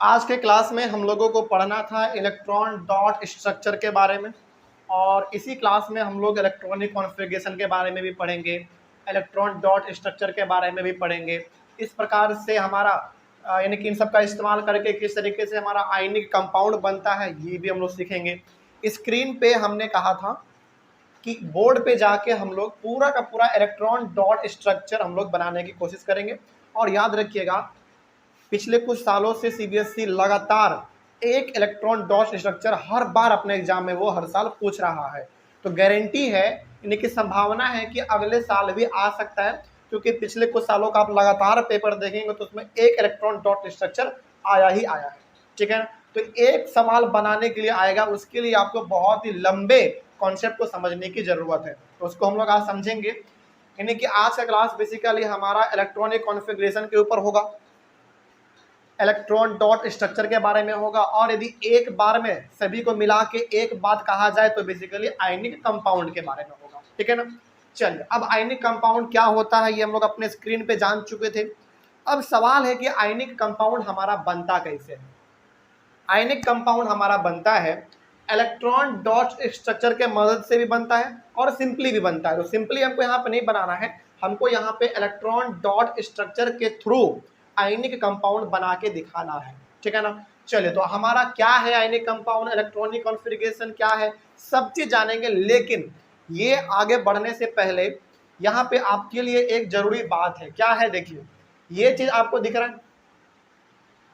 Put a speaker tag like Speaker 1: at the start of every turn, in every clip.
Speaker 1: आज के क्लास में हम लोगों को पढ़ना था इलेक्ट्रॉन डॉट स्ट्रक्चर के बारे में, और इसी क्लास में हम लोग इलेक्ट्रॉनिक कॉन्फ़िगरेशन के बारे में भी पढ़ेंगे, इलेक्ट्रॉन डॉट स्ट्रक्चर के बारे में भी पढ़ेंगे। इस प्रकार से हमारा यानी कि इन सब का इस्तेमाल करके किस तरीके से हमारा आयनिक कंपाउंड बनता है ये भी हम लोग सीखेंगे। स्क्रीन पे हमने कहा था कि बोर्ड पे जाके हम लोग पूरा का पूरा इलेक्ट्रॉन डॉट स्ट्रक्चर हम लोग बनाने की कोशिश करेंगे। और याद रखिएगा, पिछले कुछ सालों से सीबीएसई लगातार एक इलेक्ट्रॉन डॉट स्ट्रक्चर हर बार अपने एग्जाम में वो हर साल पूछ रहा है, तो गारंटी है, यानी कि संभावना है कि अगले साल भी आ सकता है, क्योंकि पिछले कुछ सालों का आप लगातार पेपर देखेंगे तो उसमें एक इलेक्ट्रॉन डॉट स्ट्रक्चर आया ही आया है। ठीक है, तो एक सवाल बनाने के लिए आएगा, उसके लिए आपको बहुत ही लंबे कॉन्सेप्ट को समझने की जरूरत है, तो उसको हम लोग आज समझेंगे। यानी कि आज का क्लास बेसिकली हमारा इलेक्ट्रॉनिक कॉन्फ़िगरेशन के ऊपर होगा, इलेक्ट्रॉन डॉट स्ट्रक्चर के बारे में होगा, और यदि एक बार में सभी को मिला के एक बात कहा जाए तो बेसिकली आयनिक कंपाउंड के बारे में होगा। ठीक है ना। चलिए, अब आयनिक कंपाउंड क्या होता है ये हम लोग अपने स्क्रीन पे जान चुके थे। अब सवाल है कि आयनिक कंपाउंड हमारा बनता कैसे है। आयनिक कंपाउंड हमारा बनता है इलेक्ट्रॉन डॉट स्ट्रक्चर के मदद से भी बनता है और सिंपली भी बनता है। तो सिंपली हमको यहाँ पे नहीं बनाना है, हमको यहाँ पे इलेक्ट्रॉन डॉट स्ट्रक्चर के थ्रू आयनिक कंपाउंड बना के दिखाना है। ठीक है ना। चलिए, तो हमारा क्या है आयनिक कंपाउंड, इलेक्ट्रॉनिक कॉन्फ़िगरेशन क्या है, सब चीज जानेंगे। लेकिन ये आगे बढ़ने से पहले यहाँ पे आपके लिए एक जरूरी बात है। क्या है, देखिए, ये चीज आपको दिख रहा है,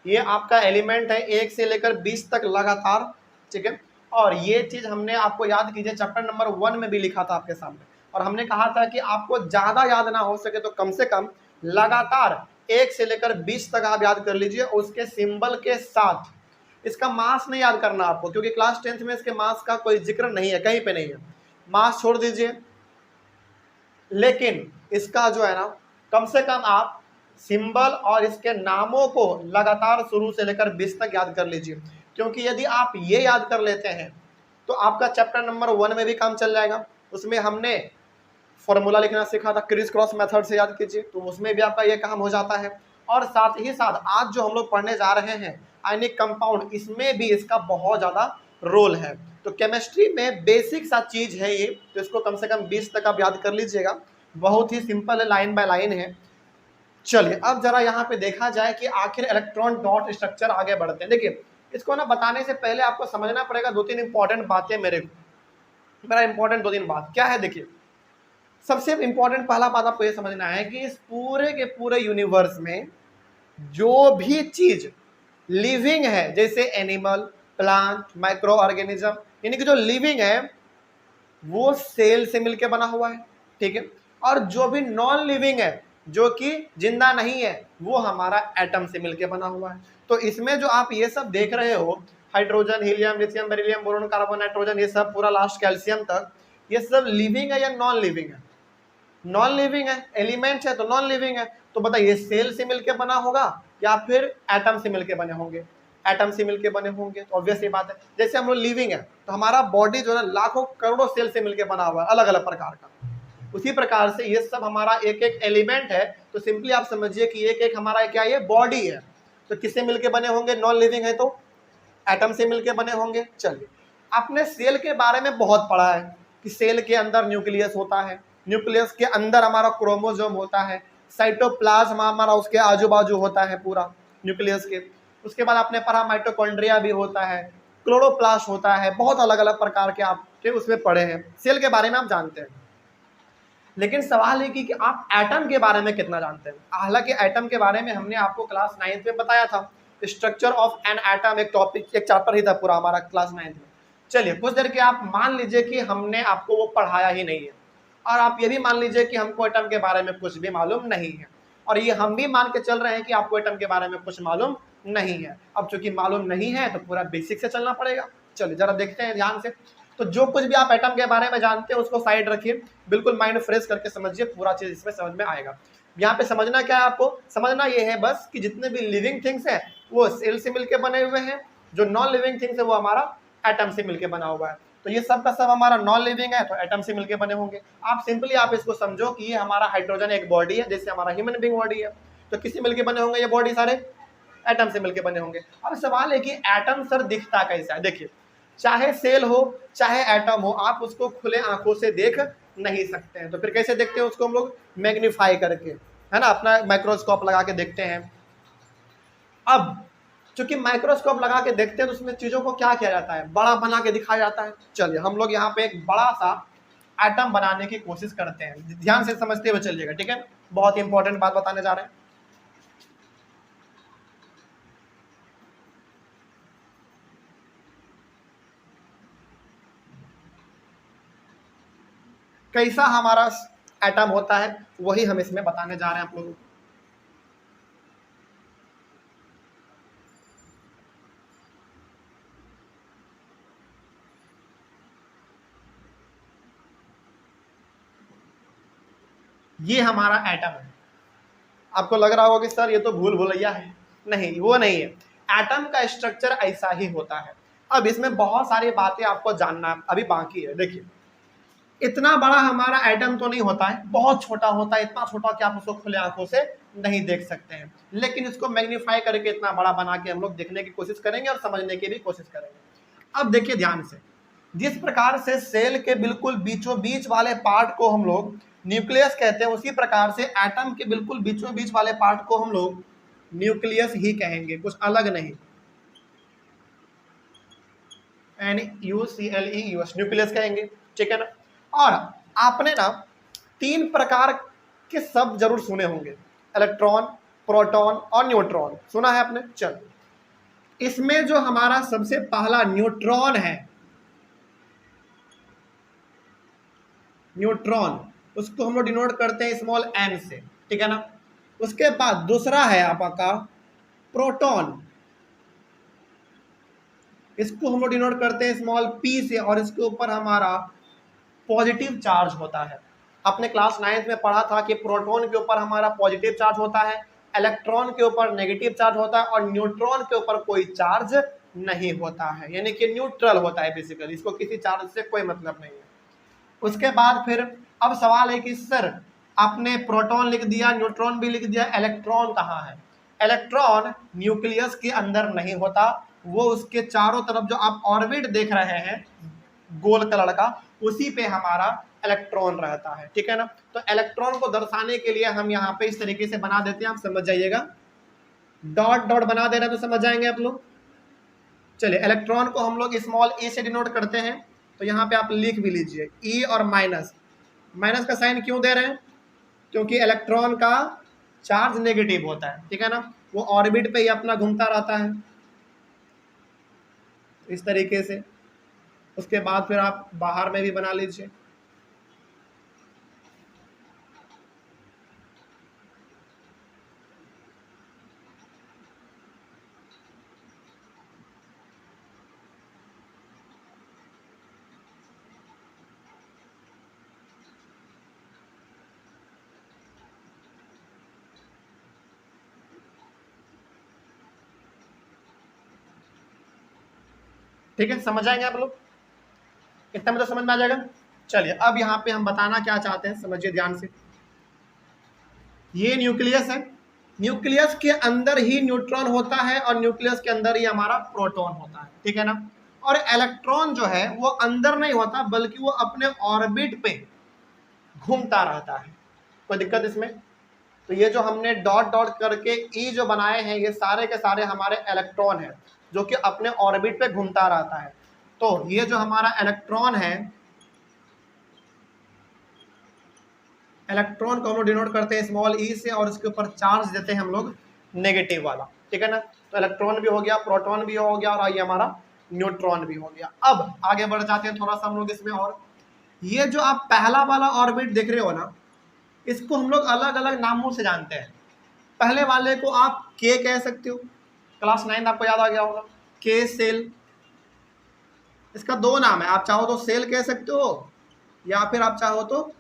Speaker 1: ये आपका एलिमेंट है 1 से लेकर 20 तक लगातार। ठीक है, और ये चीज हमने आपको याद कीजिए चैप्टर नंबर 1 में भी लिखा था आपके सामने, और हमने कहा था कि आपको ज्यादा याद ना हो सके तो कम से कम लगातार 1 से लेकर 20 तक आप याद कर लीजिए, उसके सिंबल के साथ। इसका मास नहीं याद करना आपको, क्योंकि क्लास 10th में इसके मास का कोई जिक्र नहीं है, कहीं पे नहीं है, मास छोड़ दीजिए। लेकिन इसका जो है ना, कम से कम आप सिंबल और इसके नामों को लगातार शुरू से लेकर 20 तक याद कर लीजिए, क्योंकि यदि आप ये याद कर लेते हैं तो आपका चैप्टर नंबर 1 में भी काम चल जाएगा। उसमें हमने फॉर्मूला लिखना सीखा था, क्रिस क्रॉस मेथड से याद कीजिए, तो उसमें भी आपका ये काम हो जाता है। और साथ ही साथ आज जो हम लोग पढ़ने जा रहे हैं आयनिक कंपाउंड, इसमें भी इसका बहुत ज्यादा रोल है। तो केमिस्ट्री में बेसिक सा चीज है ये, तो इसको कम से कम 20 तक आप याद कर लीजिएगा, बहुत ही सिंपल है, लाइन बाय लाइन है। चलिए, अब जरा यहाँ पे देखा जाए कि आखिर इलेक्ट्रॉन डॉट स्ट्रक्चर आगे बढ़ते हैं। देखिए, इसको ना बताने से पहले आपको समझना पड़ेगा 2-3 इंपॉर्टेंट बातें। मेरा इंपॉर्टेंट 2-3 बात क्या है, देखिए, सबसे इंपॉर्टेंट पहला बात आपको ये समझना है कि इस पूरे के पूरे यूनिवर्स में जो भी चीज लिविंग है, जैसे एनिमल, प्लांट, माइक्रो ऑर्गेनिज्म, यानी कि जो लिविंग है वो सेल से मिलकर बना हुआ है। ठीक है, और जो भी नॉन लिविंग है, जो कि जिंदा नहीं है, वो हमारा एटम से मिलकर बना हुआ है। तो इसमें जो आप ये सब देख रहे हो, hydrogen, helium, lithium, beryllium, boron, carbon, nitrogen, ये सब पूरा लास्ट कैल्शियम तक, ये सब लिविंग है या नॉन लिविंग है? नॉन लिविंग है, एलिमेंट है तो नॉन लिविंग है। तो बताइए, सेल से मिलकर बना होगा या फिर एटम से मिलकर बने होंगे? एटम से मिलकर बने होंगे, तो ऑब्वियस ये बात है। जैसे हम लोग लिविंग है तो हमारा बॉडी जो है लाखों करोड़ों सेल से मिलकर बना हुआ है, अलग अलग प्रकार का। उसी प्रकार से ये सब हमारा एक एक एलिमेंट है, तो सिंपली आप समझिए कि एक एक हमारा क्या, ये बॉडी है। तो किससे मिलकर बने होंगे? नॉन लिविंग है तो एटम से मिलकर बने होंगे। चलिए, आपने सेल के बारे में बहुत पढ़ा है कि सेल के अंदर न्यूक्लियस होता है, न्यूक्लियस के अंदर हमारा क्रोमोसोम होता है, साइटोप्लाज्म हमारा उसके आजू बाजू होता है पूरा न्यूक्लियस के। उसके बाद आपने पढ़ा माइटोकॉन्ड्रिया भी होता है, क्लोरोप्लास्ट होता है, बहुत अलग अलग प्रकार के आपके उसमें पढ़े हैं। सेल के बारे में आप जानते हैं, लेकिन सवाल है कि आप एटम के बारे में कितना जानते हैं। हालांकि एटम के बारे में हमने आपको क्लास 9th में बताया था, स्ट्रक्चर ऑफ एन एटम एक टॉपिक, एक चैप्टर ही था पूरा हमारा क्लास 9th में। चलिए, कुछ देर के आप मान लीजिए कि हमने आपको वो पढ़ाया ही नहीं है, और आप ये भी मान लीजिए कि हमको एटम के बारे में कुछ भी मालूम नहीं है, और ये हम भी मान के चल रहे हैं कि आपको एटम के बारे में कुछ मालूम नहीं है। अब चूंकि मालूम नहीं है तो पूरा बेसिक से चलना पड़ेगा। चलिए जरा देखते हैं ध्यान से। तो जो कुछ भी आप एटम के बारे में जानते हैं उसको साइड रखिए, बिल्कुल माइंड फ्रेश करके समझिए, पूरा चीज इसमें समझ में आएगा। यहाँ पे समझना क्या है, आपको समझना ये है बस कि जितने भी लिविंग थिंग्स हैं वो सेल से मिलकर बने हुए हैं, जो नॉन लिविंग थिंग्स है वो हमारा एटम से मिलकर बना हुआ है। तो ये सब का सब हमारा नॉन लिविंग है तो एटम से मिलकर बने होंगे। आप सिंपली आप इसको समझो कि ये हमारा हाइड्रोजन एक बॉडी है, जैसे हमारा ह्यूमन बीइंग बॉडी है, तो किससे मिलकर बने होंगे ये बॉडी? सारे एटम से मिलकर बने होंगे। अब सवाल है कि एटम सर दिखता कैसा है। देखिए, चाहे सेल हो चाहे एटम हो, आप उसको खुले आंखों से देख नहीं सकते हैं। तो फिर कैसे देखते हैं उसको हम लोग? मैग्नीफाई करके, है ना, अपना माइक्रोस्कोप लगा के देखते हैं। अब चूंकि माइक्रोस्कोप लगा के देखते हैं तो उसमें चीजों को क्या किया जाता है? बड़ा बना के दिखाया जाता है। चलिए हम लोग यहाँ पे एक बड़ा सा एटम बनाने की कोशिश करते हैं, ध्यान से समझते हुए चलिएगा, ठीक है? बहुत ही इंपॉर्टेंट बात बताने जा रहे हैं। कैसा हमारा एटम होता है वही हम इसमें बताने जा रहे हैं आप लोगों को। ये हमारा एटम है। आपको लग रहा होगा कि सर ये तो भूल भुलैया है। नहीं, वो नहीं है। एटम का स्ट्रक्चर ऐसा ही होता है। अब इसमें बहुत सारी बातें आपको जानना अभी बाकी है। देखिए, इतना बड़ा हमारा एटम तो नहीं होता है, बहुत छोटा होता है, इतना छोटा कि आप उसको खुले आंखों से नहीं देख सकते हैं, लेकिन इसको मैग्नीफाई करके इतना बड़ा बना के हम लोग देखने की कोशिश करेंगे और समझने की भी कोशिश करेंगे। अब देखिए ध्यान से, जिस प्रकार से सेल के बिल्कुल बीचों बीच वाले पार्ट को हम लोग न्यूक्लियस कहते हैं, उसी प्रकार से एटम के बिल्कुल बीचों बीच वाले पार्ट को हम लोग न्यूक्लियस ही कहेंगे, कुछ अलग नहीं। NuCleus, न्यूक्लियस कहेंगे, ठीक है ना? और आपने ना 3 प्रकार के शब्द जरूर सुने होंगे, इलेक्ट्रॉन, प्रोटॉन और न्यूट्रॉन। सुना है आपने? चल, इसमें जो हमारा सबसे पहला न्यूट्रॉन है, न्यूट्रॉन, उसको हम लोग डिनोट करते हैं स्मॉल n से, ठीक है ना? उसके बाद दूसरा है आपका प्रोटॉन, इसको हम लोग डिनोट करते हैं स्मॉल p से, और इसके ऊपर हमारा पॉजिटिव चार्ज होता है। आपने क्लास 9th में पढ़ा था कि प्रोटॉन के ऊपर हमारा पॉजिटिव चार्ज होता है, इलेक्ट्रॉन के ऊपर नेगेटिव चार्ज होता है, और न्यूट्रॉन के ऊपर कोई चार्ज नहीं होता है, यानी कि न्यूट्रल होता है बेसिकली, इसको किसी चार्ज से कोई मतलब नहीं है। उसके बाद फिर अब सवाल है कि सर आपने प्रोटॉन लिख दिया, न्यूट्रॉन भी लिख दिया, इलेक्ट्रॉन कहाँ है? इलेक्ट्रॉन न्यूक्लियस के अंदर नहीं होता, वो उसके चारों तरफ जो आप ऑर्बिट देख रहे हैं गोल कलर का, उसी पे हमारा इलेक्ट्रॉन रहता है, ठीक है ना? तो इलेक्ट्रॉन को दर्शाने के लिए हम यहाँ पे इस तरीके से बना देते हैं, आप समझ जाइएगा, डॉट डॉट बना दे रहे हैं तो समझ जाएंगे आप लोग। चलिए, इलेक्ट्रॉन को हम लोग स्मॉल ए से डिनोट करते हैं, तो यहाँ पे आप लिख भी लीजिए ई और माइनस। माइनस का साइन क्यों दे रहे हैं? क्योंकि इलेक्ट्रॉन का चार्ज नेगेटिव होता है, ठीक है ना? वो ऑर्बिट पे ही अपना घूमता रहता है इस तरीके से। उसके बाद फिर आप बाहर में भी बना लीजिए। ठीक है, समझ आएंगे आप लोग? इतना मतलब समझ में आ जाएगा। चलिए, अब यहाँ पे हम बताना क्या चाहते हैं, समझिए ध्यान से। ये न्यूक्लियस है, न्यूक्लियस के अंदर ही न्यूट्रॉन होता है, और न्यूक्लियस के अंदर ही हमारा प्रोटॉन होता है, ठीक है ना? और इलेक्ट्रॉन जो है वो अंदर नहीं होता, बल्कि वो अपने ऑर्बिट पे घूमता रहता है। कोई दिक्कत इसमें? तो ये जो हमने डॉट डॉट करके ई जो बनाए हैं, ये सारे के सारे हमारे इलेक्ट्रॉन हैं जो कि अपने ऑर्बिट पे घूमता रहता है। तो ये जो हमारा इलेक्ट्रॉन है, इलेक्ट्रॉन को हम लोग डिनोट करते हैं स्मॉल ई से, और इसके ऊपर चार्ज देते हैं हम लोग नेगेटिव वाला, ठीक है ना? तो इलेक्ट्रॉन भी हो गया, प्रोटॉन भी हो गया, और ये हमारा न्यूट्रॉन भी हो गया। अब आगे बढ़ जाते हैं थोड़ा सा हम लोग इसमें, और ये जो आप पहला वाला ऑर्बिट देख रहे हो ना, इसको हम लोग अलग अलग नामों से जानते हैं। पहले वाले को आप के कह सकते हो, क्लास 9 आपको याद आ गया होगा, के सेल। इसका 2 नाम है, आप चाहो तो सेल कह सकते हो, या फिर आप चाहो तो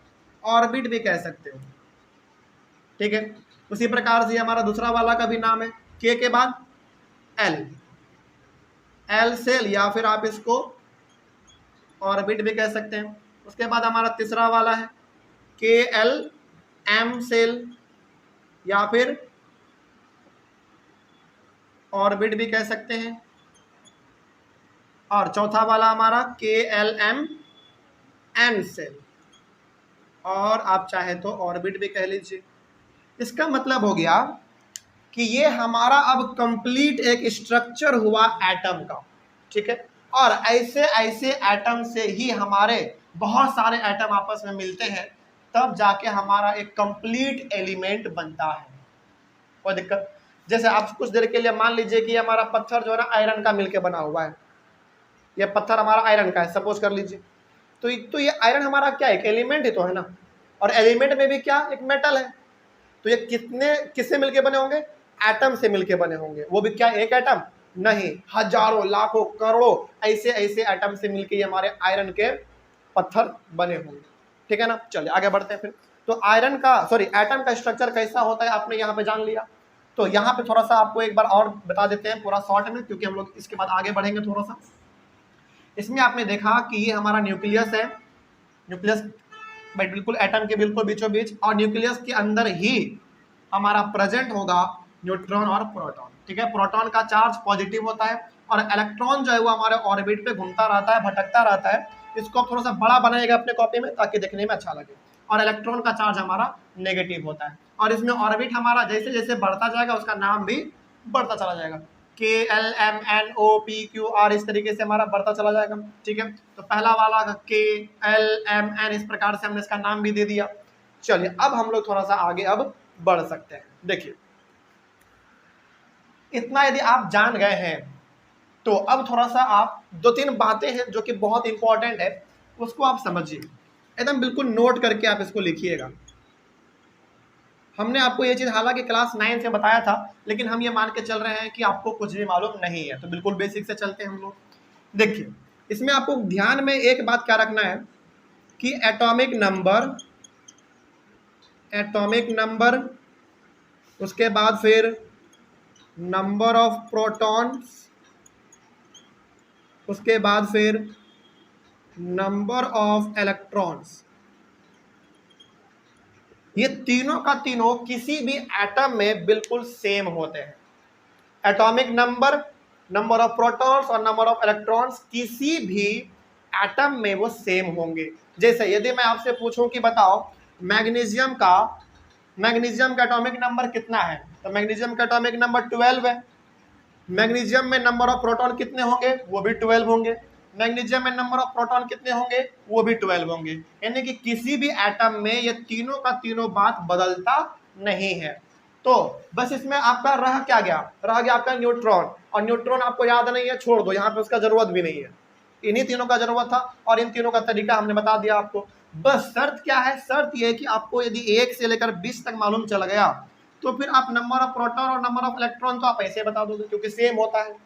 Speaker 1: ऑर्बिट भी कह सकते हो, ठीक है? उसी प्रकार से हमारा दूसरा वाला का भी नाम है के बाद एल, एल सेल, या फिर आप इसको ऑर्बिट भी कह सकते हैं। उसके बाद हमारा तीसरा वाला है के एल एम सेल, या फिर ऑर्बिट भी कह सकते हैं, और चौथा वाला हमारा KLMN सेल, और आप चाहे तो ऑर्बिट भी कह लीजिए। इसका मतलब हो गया कि ये हमारा अब कंप्लीट एक स्ट्रक्चर हुआ एटम का, ठीक है। और ऐसे ऐसे एटम से ही हमारे बहुत सारे एटम आपस में मिलते हैं, तब जाके हमारा एक कंप्लीट एलिमेंट बनता है। कोई दिक्कत? जैसे आप कुछ देर के लिए मान लीजिए कि हमारा पत्थर जो है ना आयरन का मिलके बना हुआ है, ये पत्थर हमारा आयरन का है सपोज कर लीजिए, तो ये आयरन हमारा क्या एक एलिमेंट ही तो है ना, और एलिमेंट में भी क्या एक मेटल है, तो ये किससे मिलके बने होंगे? एटम से मिलके बने होंगे। वो भी क्या एक एटम नहीं, हजारों लाखों करोड़ों ऐसे ऐसे एटम से मिलके ये हमारे आयरन के पत्थर बने होंगे, ठीक है ना। चलिए आगे बढ़ते हैं फिर। तो आयरन का एटम का स्ट्रक्चर कैसा होता है आपने यहाँ पे जान लिया। तो यहाँ पे थोड़ा सा आपको एक बार और बता देते हैं पूरा शॉर्ट में, क्योंकि हम लोग इसके बाद आगे बढ़ेंगे थोड़ा सा। इसमें आपने देखा कि ये हमारा न्यूक्लियस है, न्यूक्लियस बिल्कुल एटम के बिल्कुल बीचों बीच, और न्यूक्लियस के अंदर ही हमारा प्रेजेंट होगा न्यूट्रॉन और प्रोटॉन, ठीक है। प्रोटॉन का चार्ज पॉजिटिव होता है, और इलेक्ट्रॉन जो है वो हमारे ऑर्बिट पे घूमता रहता है, भटकता रहता है। इसको थोड़ा सा बड़ा बनाएगा अपने कॉपी में ताकि देखने में अच्छा लगे। और इलेक्ट्रॉन का चार्ज हमारा नेगेटिव होता है, और इसमें ऑर्बिट हमारा जैसे जैसे बढ़ता जाएगा उसका नाम भी बढ़ता चला जाएगा, KLMNOPQR, इस तरीके से हमारा बढ़ता चला जाएगा, ठीक है। तो पहला वाला KLMN, इस प्रकार से हमने इसका नाम भी दे दिया। चलिए अब हम लोग थोड़ा सा आगे अब बढ़ सकते हैं। देखिए इतना यदि आप जान गए हैं, तो अब थोड़ा सा आप दो तीन बातें हैं जो कि बहुत इंपॉर्टेंट है, उसको आप समझिए, एकदम बिल्कुल नोट करके आप इसको लिखिएगा। हमने आपको ये चीज़ हालांकि क्लास 9 से बताया था, लेकिन हम ये मान के चल रहे हैं कि आपको कुछ भी मालूम नहीं है, तो बिल्कुल बेसिक से चलते हैं हम लोग। देखिए इसमें आपको ध्यान में एक बात क्या रखना है कि एटॉमिक नंबर, उसके बाद फिर नंबर ऑफ प्रोटॉन्स, उसके बाद फिर नंबर ऑफ इलेक्ट्रॉन्स, ये तीनों का तीनों किसी भी एटम में बिल्कुल सेम होते हैं। Atomic number, number of protons और नंबर ऑफ इलेक्ट्रॉन्स किसी भी एटम में वो सेम होंगे। जैसे यदि मैं आपसे पूछूं कि बताओ मैग्नीशियम का एटॉमिक नंबर कितना है, तो मैग्नीशियम का एटॉमिक नंबर 12 है। मैग्नीशियम में नंबर ऑफ प्रोटॉन कितने होंगे, वो भी 12 होंगे। मैग्नीशियम में नंबर ऑफ प्रोटॉन कितने होंगे, वो भी 12 होंगे। यानी कि किसी भी एटम में ये तीनों का तीनों बात बदलता नहीं है। तो बस इसमें आपका रह गया आपका न्यूट्रॉन, और न्यूट्रॉन आपको याद नहीं है, छोड़ दो, यहाँ पे उसका जरूरत भी नहीं है। इन्हीं तीनों का जरूरत था, और इन तीनों का तरीका हमने बता दिया आपको। बस शर्त क्या है, शर्त यह है कि आपको यदि 1 से लेकर 20 तक मालूम चल गया, तो फिर आप नंबर ऑफ प्रोटॉन और नंबर ऑफ इलेक्ट्रॉन तो आप ऐसे बता दोगे, क्योंकि सेम होता है।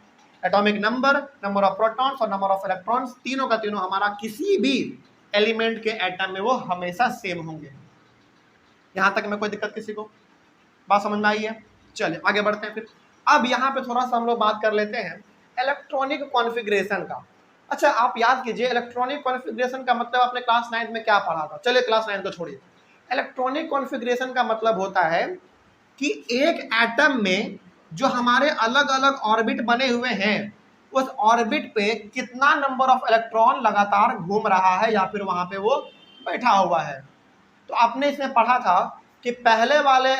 Speaker 1: Atomic number, number of protons और नंबर ऑफ इलेक्ट्रॉन्स, तीनों का तीनों हमारा किसी भी एलिमेंट के एटम में वो हमेशा सेम होंगे। यहां तक में कोई दिक्कत किसी को? बात समझ में आई है? चलिए आगे बढ़ते हैं फिर। अब यहाँ पे थोड़ा सा हम लोग बात कर लेते हैं इलेक्ट्रॉनिक कॉन्फ़िगरेशन का। अच्छा आप याद कीजिए, इलेक्ट्रॉनिक कॉन्फ़िगरेशन का मतलब आपने क्लास 9 में क्या पढ़ा था? चलिए क्लास 9 को छोड़िए। इलेक्ट्रॉनिक कॉन्फ़िगरेशन का मतलब होता है कि एक एटम में जो हमारे अलग अलग ऑर्बिट बने हुए हैं, उस ऑर्बिट पे कितना नंबर ऑफ इलेक्ट्रॉन लगातार घूम रहा है या फिर वहां पे वो बैठा हुआ है। तो आपने इसमें पढ़ा था कि पहले वाले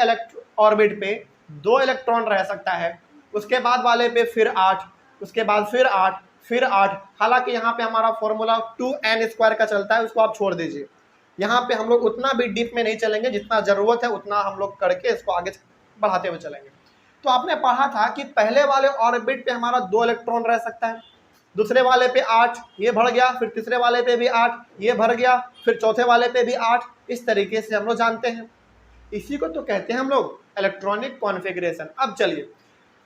Speaker 1: ऑर्बिट पे 2 इलेक्ट्रॉन रह सकता है, उसके बाद वाले पे फिर 8, उसके बाद फिर 8, फिर 8। हालांकि यहाँ पे हमारा फॉर्मूला 2n² का चलता है, उसको आप छोड़ दीजिए। यहाँ पे हम लोग उतना भी डीप में नहीं चलेंगे, जितना जरूरत है उतना हम लोग करके इसको आगे बढ़ाते हुए चलेंगे। तो आपने पढ़ा था कि पहले वाले ऑर्बिट पे हमारा 2 इलेक्ट्रॉन रह सकता है, दूसरे वाले पे 8, ये भर गया, फिर तीसरे वाले पे भी 8, ये भर गया, फिर चौथे वाले पे भी 8। इस तरीके से हम लोग जानते हैं, इसी को तो कहते हैं हम लोग इलेक्ट्रॉनिक कॉन्फ़िगरेशन। अब चलिए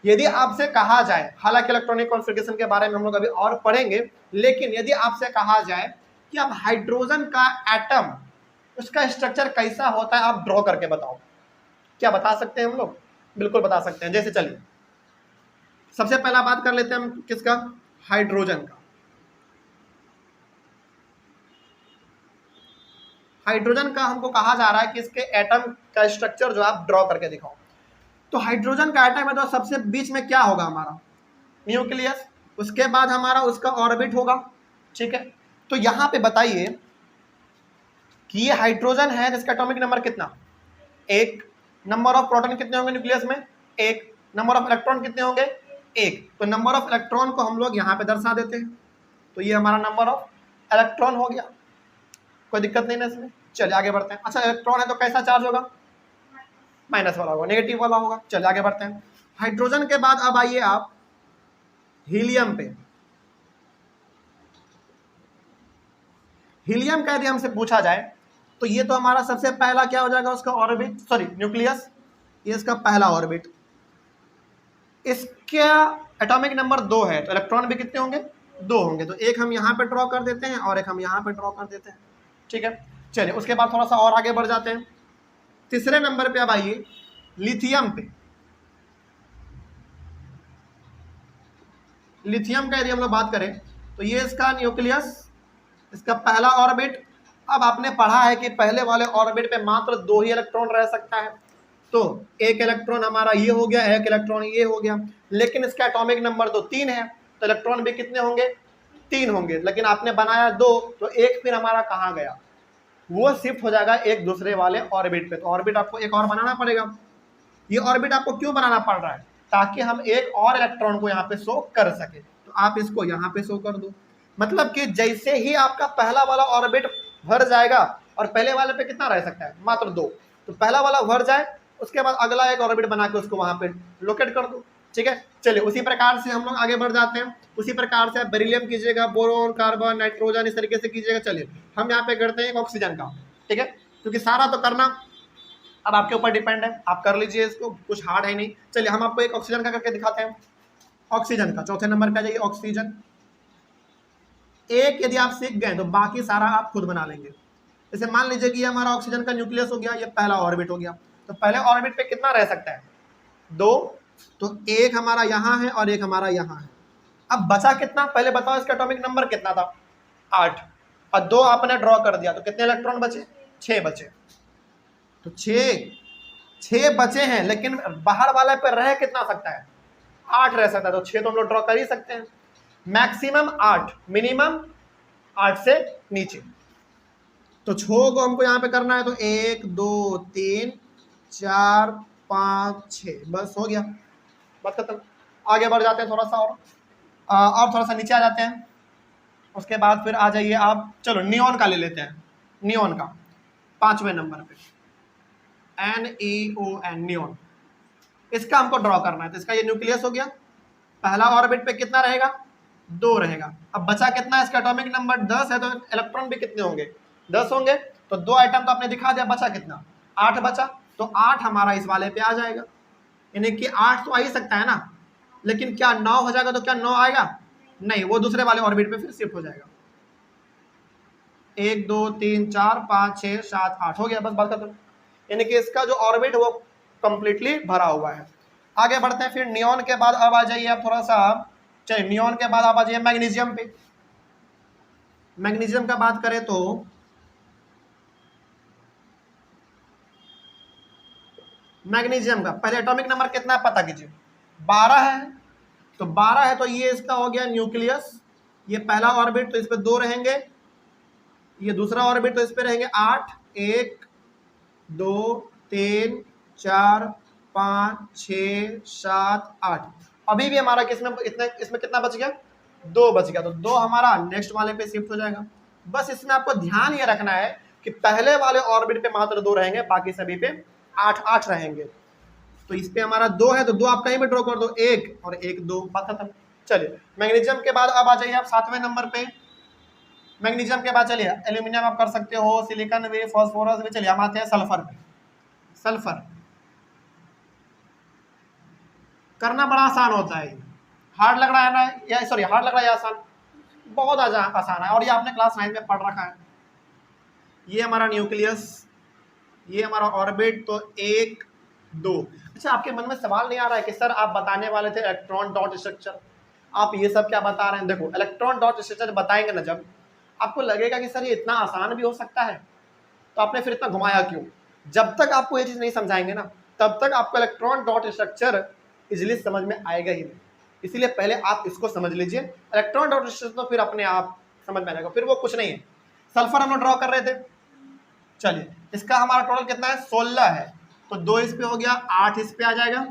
Speaker 1: यदि आपसे कहा जाए, हालांकि इलेक्ट्रॉनिक कॉन्फ़िगरेशन के बारे में हम लोग अभी और पढ़ेंगे, लेकिन यदि आपसे कहा जाए कि अब हाइड्रोजन का एटम, उसका स्ट्रक्चर कैसा होता है, आप ड्रॉ करके बताओ, क्या बता सकते हैं हम लोग? बिल्कुल बता सकते हैं। जैसे चलिए सबसे पहला बात कर लेते हैं हम किसका, हाइड्रोजन का। हाइड्रोजन का हमको कहा जा रहा है कि इसके एटम का स्ट्रक्चर जो आप ड्रॉ करके दिखाओ। तो हाइड्रोजन का एटम है तो सबसे बीच में क्या होगा हमारा, न्यूक्लियस, उसके बाद हमारा उसका ऑर्बिट होगा, ठीक है। तो यहाँ पे बताइए कि ये हाइड्रोजन है जिसका एटॉमिक नंबर कितना, एक, नंबर ऑफ प्रोटॉन कितने होंगे न्यूक्लियस में, एक, नंबर ऑफ इलेक्ट्रॉन कितने होंगे, एक, तो नंबर ऑफ इलेक्ट्रॉन को हम लोग यहाँ पे दर्शा देते हैं, तो ये हमारा नंबर ऑफ इलेक्ट्रॉन हो गया, कोई दिक्कत नहीं ना इसमें। चलिए आगे बढ़ते हैं। अच्छा इलेक्ट्रॉन है तो कैसा चार्ज होगा, माइनस वाला होगा, नेगेटिव वाला होगा। चलिए आगे बढ़ते हैं। हाइड्रोजन के बाद अब आइए आप हीलियम पे। हीलियम का यदि हमसे पूछा जाए तो ये तो हमारा सबसे पहला क्या हो जाएगा, उसका ऑर्बिट, सॉरी न्यूक्लियस, ये इसका पहला ऑर्बिट, इसका एटॉमिक नंबर 2 है तो इलेक्ट्रॉन भी कितने होंगे, 2 होंगे, तो एक हम यहाँ पे ड्रॉ कर देते हैं और एक हम यहाँ पे ड्रॉ कर देते हैं, ठीक है। चलिए उसके बाद थोड़ा सा और आगे बढ़ जाते हैं। तीसरे नंबर पे अब आइए लिथियम पे। लिथियम का यदि हम लोग बात करें तो ये इसका न्यूक्लियस, इसका पहला ऑर्बिट। अब आपने पढ़ा है कि पहले वाले ऑर्बिट पे मात्र 2 ही इलेक्ट्रॉन रह सकता है, तो एक इलेक्ट्रॉन हमारा ये हो गया, एक इलेक्ट्रॉन ये हो गया, लेकिन इसका एटॉमिक नंबर तो 3 है, तो इलेक्ट्रॉन भी कितने होंगे, 3 होंगे, लेकिन आपने बनाया 2, तो एक फिर हमारा कहाँ गया, वो शिफ्ट हो जाएगा एक दूसरे वाले ऑर्बिट पे। तो ऑर्बिट आपको एक और बनाना पड़ेगा। ये ऑर्बिट आपको क्यों बनाना पड़ रहा है, ताकि हम एक और इलेक्ट्रॉन को यहाँ पे शो कर सके, तो आप इसको यहाँ पे शो कर दो। मतलब कि जैसे ही आपका पहला वाला ऑर्बिट भर जाएगा, और पहले वाले पे कितना रह सकता है, मात्र 2, तो पहला वाला भर जाए, उसके बाद अगला एक ऑर्बिट बना के उसको वहां पे लोकेट कर दो, ठीक है। चलिए उसी प्रकार से हम लोग आगे बढ़ जाते हैं। उसी प्रकार से आप बेरिलियम कीजिएगा, बोरोन, कार्बन, नाइट्रोजन, इस तरीके से कीजिएगा। चलिए हम यहाँ पे करते हैं ऑक्सीजन का, ठीक है, क्योंकि सारा तो करना अब आपके ऊपर डिपेंड है, आप कर लीजिए इसको, कुछ हार्ड है नहीं। चलिए हम आपको एक ऑक्सीजन का करके दिखाते हैं। ऑक्सीजन का चौथे नंबर पे आ जाइए। ऑक्सीजन एक यदि आप सीख गए तो बाकी सारा आप खुद बना लेंगे। जैसे मान लीजिए कि ये हमारा ऑक्सीजन का न्यूक्लियस हो गया, ये पहला ऑर्बिट हो गया, तो पहले ऑर्बिट पे कितना रह सकता है, 2, तो एक हमारा यहाँ है और एक हमारा यहाँ है। अब बचा कितना, पहले बताओ इसका एटॉमिक नंबर कितना था, 8, और 2 आपने ड्रॉ कर दिया, तो कितने इलेक्ट्रॉन बचे, 6 बचे। तो 6 बचे हैं, लेकिन बाहर वाले पे रह कितना सकता है, 8 रह सकता है, तो 6 तो हम लोग ड्रॉ कर ही सकते हैं। मैक्सिमम 8, मिनिमम 8 से नीचे। तो 6 को हमको यहाँ पे करना है, तो 1 2 3 4 5 6, बस हो गया, बात खत्म। आगे बढ़ जाते हैं थोड़ा सा और थोड़ा सा नीचे आ जाते हैं। उसके बाद फिर आ जाइए आप, चलो नियॉन का ले लेते हैं। नियॉन का 5वें नंबर पे NeON, नियॉन, इसका हमको ड्रॉ करना है। तो इसका ये न्यूक्लियस हो गया, पहला ऑर्बिट पे कितना रहेगा, 2 रहेगा। अब बचा कितना, इसका एटॉमिक नंबर 10 है, तो इलेक्ट्रॉन भी कितने होंगे, 10 होंगे। तो 2 आइटम तो आपने दिखा दिया, बचा कितना, 8 बचा, तो 8 हमारा इस वाले पे आ जाएगा। यानी कि 8 तो आ ही सकता है ना, लेकिन क्या 9 हो जाएगा, तो क्या 9 आएगा, नहीं, वो दूसरे वाले ऑर्बिट पे फिर शिफ्ट हो जाएगा। 1 2 3 4 5 6 7 8 हो गया, बस बात खत्म। यानी कि इसका जो ऑर्बिट वो कंप्लीटली भरा हुआ है। आगे बढ़ते हैं फिर नियॉन के बाद अब आ जाइए आप थोड़ा सा, चलिए नियॉन के बाद आप आ जाइए मैग्नीशियम पे। मैग्नीशियम का बात करें तो मैग्नीशियम का पहले एटॉमिक नंबर कितना है पता कीजिए, 12 है। तो 12 है तो ये इसका हो गया न्यूक्लियस, ये पहला ऑर्बिट तो इस पे 2 रहेंगे, ये दूसरा ऑर्बिट तो इस पे रहेंगे 8, 1 2 3 4 5 6 7 8। अभी भी हमारा किसमें इसमें कितना बच गया, 2 बच गया, तो 2 हमारा नेक्स्ट वाले पे शिफ्ट हो जाएगा। बस इसमें आपको ध्यान ये रखना है कि पहले वाले ऑर्बिट पे मात्र 2 रहेंगे, बाकी सभी पे 8 रहेंगे। तो इस पे हमारा 2 है, तो 2 आप कहीं भी ड्रॉ कर दो, 1 और 1 2, बात खत्म। चलिए मैग्नीशियम के बाद अब आ जाइए आप 7वें नंबर पे। मैग्नीशियम के बाद चलिए एल्यूमिनियम आप कर सकते हो, सिलिकॉन भी, फास्फोरस भी। चलिए हम आते हैं सल्फर पे। सल्फर करना बड़ा आसान होता है, हार्ड लग रहा है ना, या सॉरी हार्ड लग रहा है या आसान, बहुत आसान है, और ये आपने क्लास 9 में पढ़ रखा है। ये हमारा न्यूक्लियस, ये हमारा ऑर्बिट, तो 1 2। अच्छा आपके मन में सवाल नहीं आ रहा है कि सर आप बताने वाले थे इलेक्ट्रॉन डॉट स्ट्रक्चर, आप ये सब क्या बता रहे हैं। देखो इलेक्ट्रॉन डॉट स्ट्रक्चर बताएंगे ना जब, आपको लगेगा कि सर ये इतना आसान भी हो सकता है, तो आपने फिर इतना घुमाया क्यों। जब तक आपको ये चीज़ नहीं समझाएंगे ना, तब तक आपको इलेक्ट्रॉन डॉट स्ट्रक्चर इजीली समझ में आएगा ही नहीं। इसीलिए पहले आप इसको समझ लीजिए, इलेक्ट्रॉन डॉट स्ट्रक्चर तो फिर अपने आप समझ में आएगा, फिर वो कुछ नहीं है। सल्फर हम लोग ड्रॉ कर रहे थे, चलिए इसका हमारा टोटल कितना है 16 है, तो 2 इस पे हो गया, 8 इस पे आ जाएगा,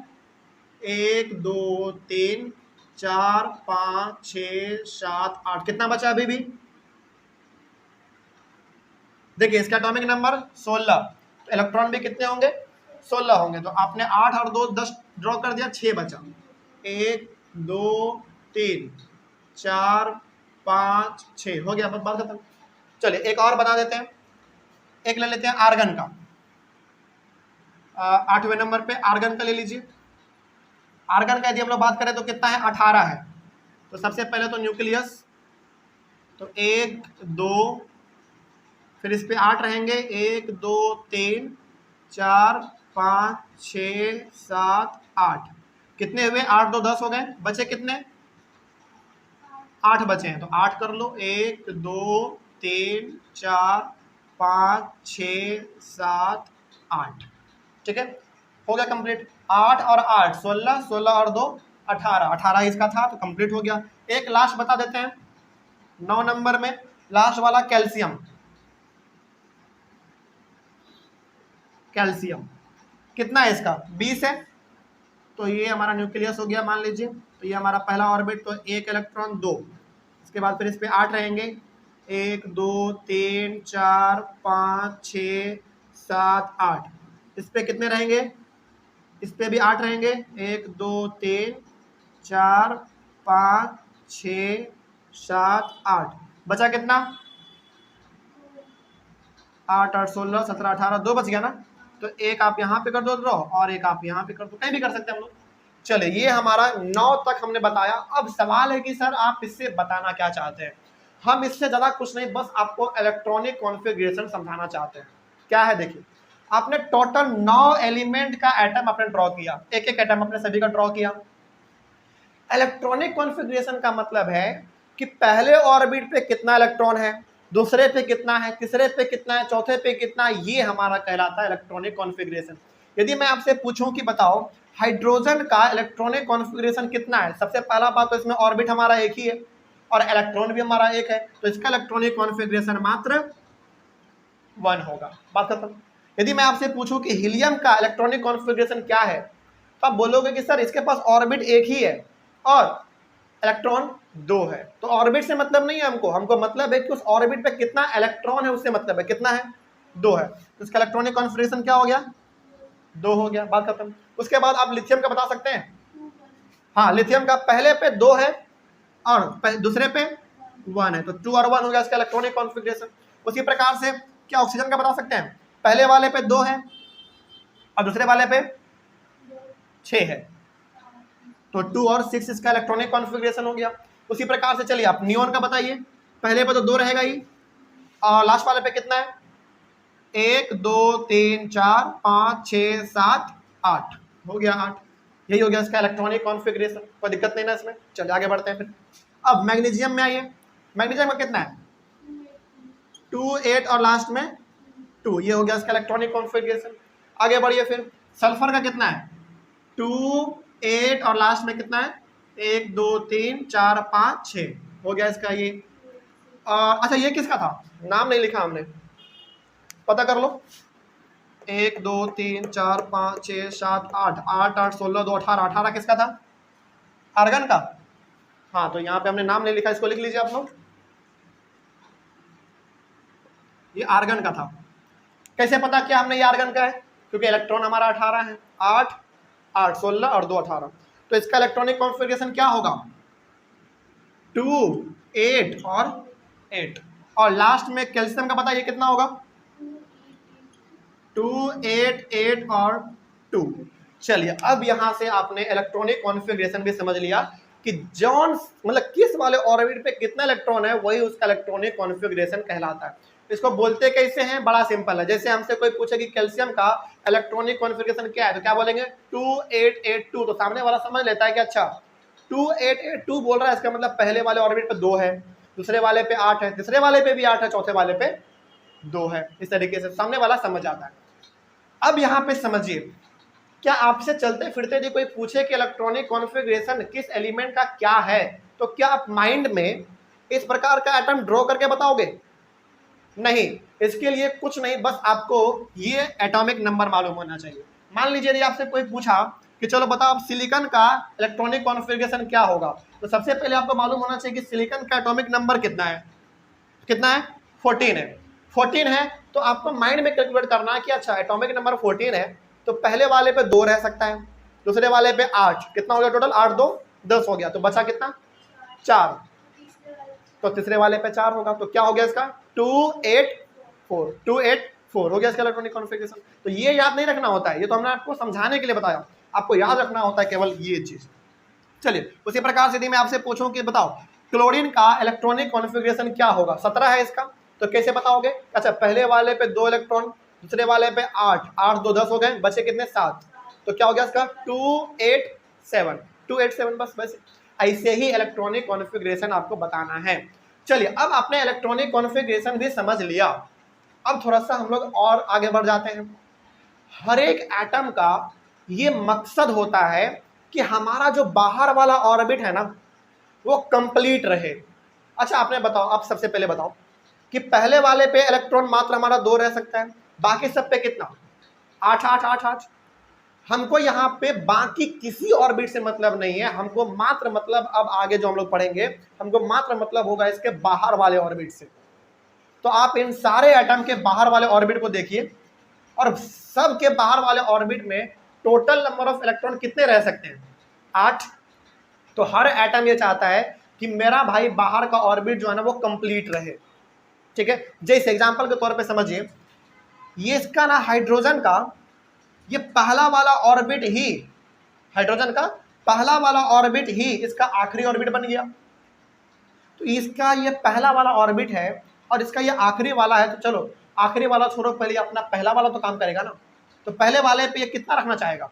Speaker 1: 1 2 3 4 5 6 7 8, कितना बचा अभी भी? देखिए इसका एटॉमिक नंबर 16, तो इलेक्ट्रॉन भी कितने होंगे 16 होंगे, तो आपने 8 और 2 10 ड्रॉ कर दिया, 6 बचा, 1 2 3 4 5 6 हो गया, बात खत्म। चलिए एक और बता देते हैं, एक ले लेते हैं आर्गन का, 8वें नंबर पे आर्गन का ले लीजिए। आर्गन का यदि हम लोग बात करें तो कितना है 18 है, तो सबसे पहले तो न्यूक्लियस, तो 1 2, फिर इस पे 8 रहेंगे, 1 2 3 4 5 6 7 8, कितने हुए 8 2 10 हो गए, बचे कितने 8 बचे हैं, तो 8 कर लो, 1 2 3 4 5 6 7 8, ठीक है हो गया कंप्लीट। 8 और 8 16, 16 और 2 18, 18 इसका था तो कंप्लीट हो गया। एक लास्ट बता देते हैं 9 नंबर में, लास्ट वाला कैल्शियम, कैल्शियम कितना है इसका 20 है, तो ये हमारा न्यूक्लियस हो गया मान लीजिए, तो ये हमारा पहला ऑर्बिट, तो 1 इलेक्ट्रॉन 2, इसके बाद फिर इस पे 8 रहेंगे, 1 2 3 4 5 6 7 8, इस पे कितने रहेंगे, इस पे भी 8 रहेंगे, 1 2 3 4 5 6 7 8, बचा कितना 8 8 16 17 18, 2 बच गया ना, तो एक आप यहाँ पे कर दो ड्रॉ और एक आप यहाँ पे कर दो, कहीं भी कर सकते हैं हम लोग। चलिए ये हमारा 9 तक हमने बताया। अब सवाल है कि सर आप इससे बताना क्या चाहते हैं? हम इससे ज़्यादा कुछ नहीं, बस आपको इलेक्ट्रॉनिक कॉन्फ़िगरेशन समझाना चाहते हैं। क्या है देखिए, आपने टोटल 9 एलिमेंट का एटम आपने ड्रॉ किया, एक एक एटम आपने सभी का ड्रॉ किया। इलेक्ट्रॉनिक कॉन्फ़िगरेशन का मतलब है कि पहले ऑर्बिट पे कितना इलेक्ट्रॉन है, दूसरे पे कितना है, तीसरे पे कितना है, चौथे पे कितना है, ये हमारा कहलाता है इलेक्ट्रॉनिक कॉन्फ़िगरेशन। यदि मैं आपसे पूछूं कि बताओ हाइड्रोजन का इलेक्ट्रॉनिक कॉन्फ़िगरेशन कितना है, सबसे पहला बात तो इसमें ऑर्बिट हमारा एक ही है और इलेक्ट्रॉन भी हमारा एक है, तो इसका इलेक्ट्रॉनिक कॉन्फ़िगरेशन मात्र 1 होगा, बात खत्म। यदि मैं आपसे पूछूं कि हीलियम का इलेक्ट्रॉनिक कॉन्फ़िगरेशन क्या है, तो आप बोलोगे कि सर इसके पास ऑर्बिट एक ही है और इलेक्ट्रॉन 2 है। तो ऑर्बिट से मतलब नहीं है हमको, हमको मतलब है कि उस ऑर्बिट पे कितना इलेक्ट्रॉन है, उससे मतलब है कितना है 2 है, तो इसका इलेक्ट्रॉनिक कॉन्फ़िगरेशन क्या हो गया 2 हो गया, बात खत्म। उसके बाद आप लिथियम का बता सकते हैं, हाँ लिथियम का पहले पे 2 है और दूसरे पे 1 है, तो 2 और 1 हो गया इसका इलेक्ट्रॉनिक कॉन्फ़िगरेशन। उसी प्रकार से क्या ऑक्सीजन का बता सकते हैं, पहले वाले पे 2 है और दूसरे वाले पे 6 है, तो 2 और 6 इसका इलेक्ट्रॉनिक कॉन्फ़िगरेशन हो गया। उसी प्रकार से चलिए आप नियोन का बताइए, पहले पे तो 2 रहेगा ही और लास्ट वाले पे कितना है 1 2 3 4 5 6 7 8, हो गया 8, यही हो गया इसका इलेक्ट्रॉनिक कॉन्फ़िगरेशन। कोई दिक्कत नहीं ना इसमें, चलिए आगे बढ़ते हैं फिर। अब मैग्नीशियम में आइए, मैग्नीशियम का कितना है 2 8 और लास्ट में 2, ये हो गया इसका इलेक्ट्रॉनिक कॉन्फ़िगरेशन। आगे बढ़िए फिर, सल्फर का कितना है 2 8 और लास्ट में कितना है 1 2 3 4 5 6, हो गया इसका ये। अच्छा ये किसका था, नाम नहीं लिखा हमने, पता कर लो, 1 2 3 4 5 6 7 8, 8 8 16 2 18, 18 किसका था आर्गन का, हाँ तो यहाँ पे हमने नाम नहीं लिखा, इसको लिख लीजिए आप लोग, ये आर्गन का था। कैसे पता किया हमने ये आर्गन का है, क्योंकि इलेक्ट्रॉन हमारा 18 है, 8 8 16 और 2 18, तो इसका इलेक्ट्रॉनिक कॉन्फ़िगरेशन क्या होगा 2 8 और 8, और लास्ट में कैल्शियम का बताइए कितना होगा 2 8 8 और 2। चलिए अब यहां से आपने इलेक्ट्रॉनिक कॉन्फ़िगरेशन भी समझ लिया कि जॉन मतलब किस वाले ऑर्बिट पे कितना इलेक्ट्रॉन है, वही उसका इलेक्ट्रॉनिक कॉन्फ़िगरेशन कहलाता है। इसको बोलते कैसे हैं, बड़ा सिंपल है, जैसे हमसे कोई पूछे कि कैल्शियम का इलेक्ट्रॉनिक कॉन्फ़िगरेशन क्या है, तो क्या बोलेंगे 2 8 8 2, तो सामने वाला समझ लेता है कि अच्छा 2 8 8 2 बोल रहा है, इसका मतलब पहले वाले ऑर्बिट पे 2 है, दूसरे वाले पे 8 है, तीसरे वाले पे भी 8 है, चौथे वाले पे 2 है, इस तरीके से सामने वाला समझ आता है। अब यहाँ पे समझिए क्या आपसे चलते फिरते यदि कोई पूछे कि इलेक्ट्रॉनिक कॉन्फ़िगरेशन किस एलिमेंट का क्या है, तो क्या आप माइंड में इस प्रकार का एटम ड्रॉ करके बताओगे? नहीं, इसके लिए कुछ नहीं, बस आपको ये एटॉमिक नंबर मालूम होना चाहिए। मान लीजिए यदि आपसे कोई पूछा कि चलो बताओ सिलिकॉन का इलेक्ट्रॉनिक कॉन्फ़िगरेशन क्या होगा, तो सबसे पहले आपको मालूम होना चाहिए कि सिलिकॉन का एटॉमिक नंबर कितना है। कितना है? 14 है। 14 है तो आपको माइंड में कैलकुलेट करना है कि अच्छा एटॉमिक नंबर 14 है, तो पहले वाले पे 2 रह सकता है, दूसरे वाले पे 8, कितना हो गया टोटल? 8 2 10 हो गया, तो बचा कितना? 4, तो तीसरे वाले पे 4 होगा, तो क्या हो गया इसका? 284 हो गया इसका इलेक्ट्रॉनिक कॉन्फ़िगरेशन। तो ये याद नहीं रखना होता है, ये तो हमने आपको समझाने के लिए बताया, आपको याद रखना होता है केवल ये चीज। चलिए उसी प्रकार से यदि मैं आपसे पूछूं कि बताओ क्लोरीन का इलेक्ट्रॉनिक कॉन्फ़िगरेशन क्या होगा, 17 है इसका, तो कैसे बताओगे? अच्छा पहले वाले पे 2 इलेक्ट्रॉन, दूसरे वाले पे 8, 8 2 10 हो गए, बचे कितने? 7, तो क्या हो गया इसका? 287 बस वैसे ऐसे ही इलेक्ट्रॉनिक कॉन्फ़िगरेशन आपको बताना है। चलिए अब आपने इलेक्ट्रॉनिक कॉन्फ़िगरेशन भी समझ लिया, अब थोड़ा सा हम लोग और आगे बढ़ जाते हैं। हर एक एटम का ये मकसद होता है कि हमारा जो बाहर वाला ऑर्बिट है ना वो कंप्लीट रहे। अच्छा आपने बताओ, आप सबसे पहले बताओ कि पहले वाले पे इलेक्ट्रॉन मात्र हमारा 2 रह सकता है, बाकी सब पे कितना? 8 8 8 8। हमको यहाँ पे बाकी किसी ऑर्बिट से मतलब नहीं है, हमको मात्र मतलब, अब आगे जो हम लोग पढ़ेंगे हमको मात्र मतलब होगा इसके बाहर वाले ऑर्बिट से। तो आप इन सारे एटम के बाहर वाले ऑर्बिट को देखिए, और सब के बाहर वाले ऑर्बिट में टोटल नंबर ऑफ इलेक्ट्रॉन कितने रह सकते हैं? 8। तो हर एटम ये चाहता है कि मेरा भाई बाहर का ऑर्बिट जो है ना वो कंप्लीट रहे, ठीक है। जैसे एग्जांपल के तौर पे समझिए, ये इसका ना हाइड्रोजन का ये पहला वाला ऑर्बिट ही, हाइड्रोजन का पहला वाला ऑर्बिट ही इसका आखिरी ऑर्बिट बन गया। तो इसका ये पहला वाला ऑर्बिट है और इसका ये आखिरी वाला है, तो चलो आखिरी वाला छोड़ो, पहले अपना पहला वाला तो काम करेगा ना। तो पहले वाले पे ये कितना रखना चाहेगा?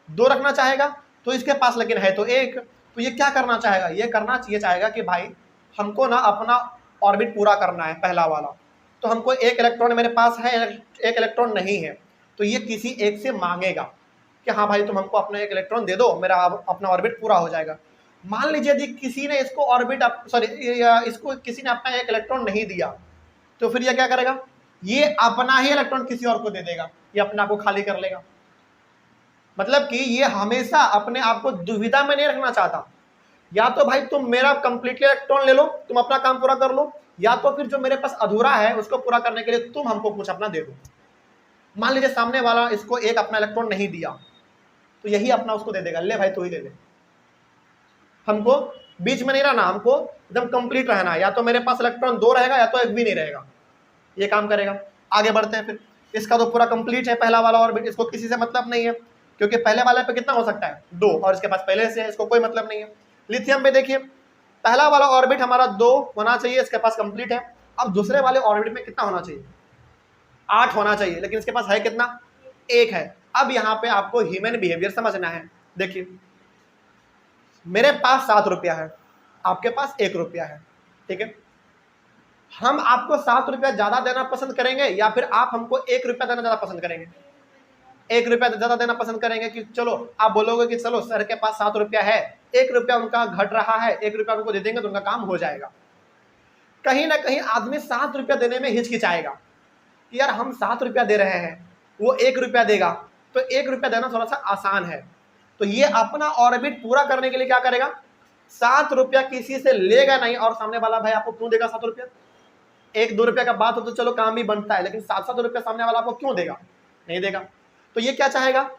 Speaker 1: 2 रखना चाहेगा, तो इसके पास लेकिन है तो 1, तो ये क्या करना चाहेगा? ये करना चाहिए चाहेगा कि भाई हमको ना अपना ऑर्बिट पूरा करना है पहला वाला, तो हमको 1 इलेक्ट्रॉन मेरे पास है, 1 इलेक्ट्रॉन नहीं है, तो ये किसी एक से मांगेगा कि हाँ भाई तुम हमको अपना 1 इलेक्ट्रॉन दे दो, मेरा अपना ऑर्बिट पूरा हो जाएगा। मान लीजिए यदि किसी ने इसको ऑर्बिट सॉरी इसको किसी ने अपना 1 इलेक्ट्रॉन नहीं दिया, तो फिर ये क्या करेगा? ये अपना ही इलेक्ट्रॉन किसी और को दे देगा, ये अपना को खाली कर लेगा। मतलब कि ये हमेशा अपने आप को दुविधा में नहीं रखना चाहता, या तो भाई तुम मेरा कंप्लीटली इलेक्ट्रॉन ले लो, तुम अपना काम पूरा कर लो, या तो फिर जो मेरे पास अधूरा है उसको पूरा करने के लिए तुम हमको कुछ अपना दे दो। मान लीजिए सामने वाला इसको 1 अपना इलेक्ट्रॉन नहीं दिया, तो यही अपना उसको दे देगा, ले भाई तू ही ले ले, हमको बीच में नहीं रहना, हमको एकदम कंप्लीट रहना है, या तो मेरे पास इलेक्ट्रॉन 2 रहेगा या तो 1 भी नहीं रहेगा, ये काम करेगा। आगे बढ़ते हैं, फिर इसका तो पूरा कंप्लीट है पहला वाला ऑर्बिट, इसको किसी से मतलब नहीं है, क्योंकि पहले वाले पे कितना हो सकता है? 2, और इसके पास पहले से है, इसको कोई मतलब नहीं है। लिथियम पे देखिए, पहला वाला ऑर्बिट हमारा 2 होना चाहिए, इसके पास कंप्लीट है। अब दूसरे वाले ऑर्बिट में कितना होना चाहिए? 8 होना चाहिए, लेकिन इसके पास है कितना? 1 है। अब यहाँ पे आपको ह्यूमन बिहेवियर समझना है। देखिए मेरे पास 7 रुपया है, आपके पास 1 रुपया है, ठीक है। हम आपको 7 रुपया ज्यादा देना पसंद करेंगे या फिर आप हमको 1 रुपया देना ज्यादा पसंद करेंगे? 1 रुपया ज्यादा देना पसंद करेंगे, कि चलो आप बोलोगे कि चलो सर के पास 7 रुपया है, 1 रुपया उनका घट रहा है, 1 रुपया उनको दे देंगे तो उनका काम हो जाएगा। कहीं ना कहीं आदमी 7 रुपया देने में हिचकिचाएगा कि यार हम 7 रुपया दे रहे हैं, वो 1 रुपया देगा, तो 1 रुपया देना थोड़ा सा आसान है। तो ये अपना ऑर्बिट पूरा करने के लिए क्या करेगा? 7 रुपया किसी से लेगा नहीं, और सामने वाला भाई आपको क्यों देगा 7 रुपया? 1 2 रुपया का बात हो तो चलो काम भी बनता है, लेकिन 7 7 रुपया सामने वाला आपको क्यों देगा? नहीं देगा। तो ये क्या चाहेगा?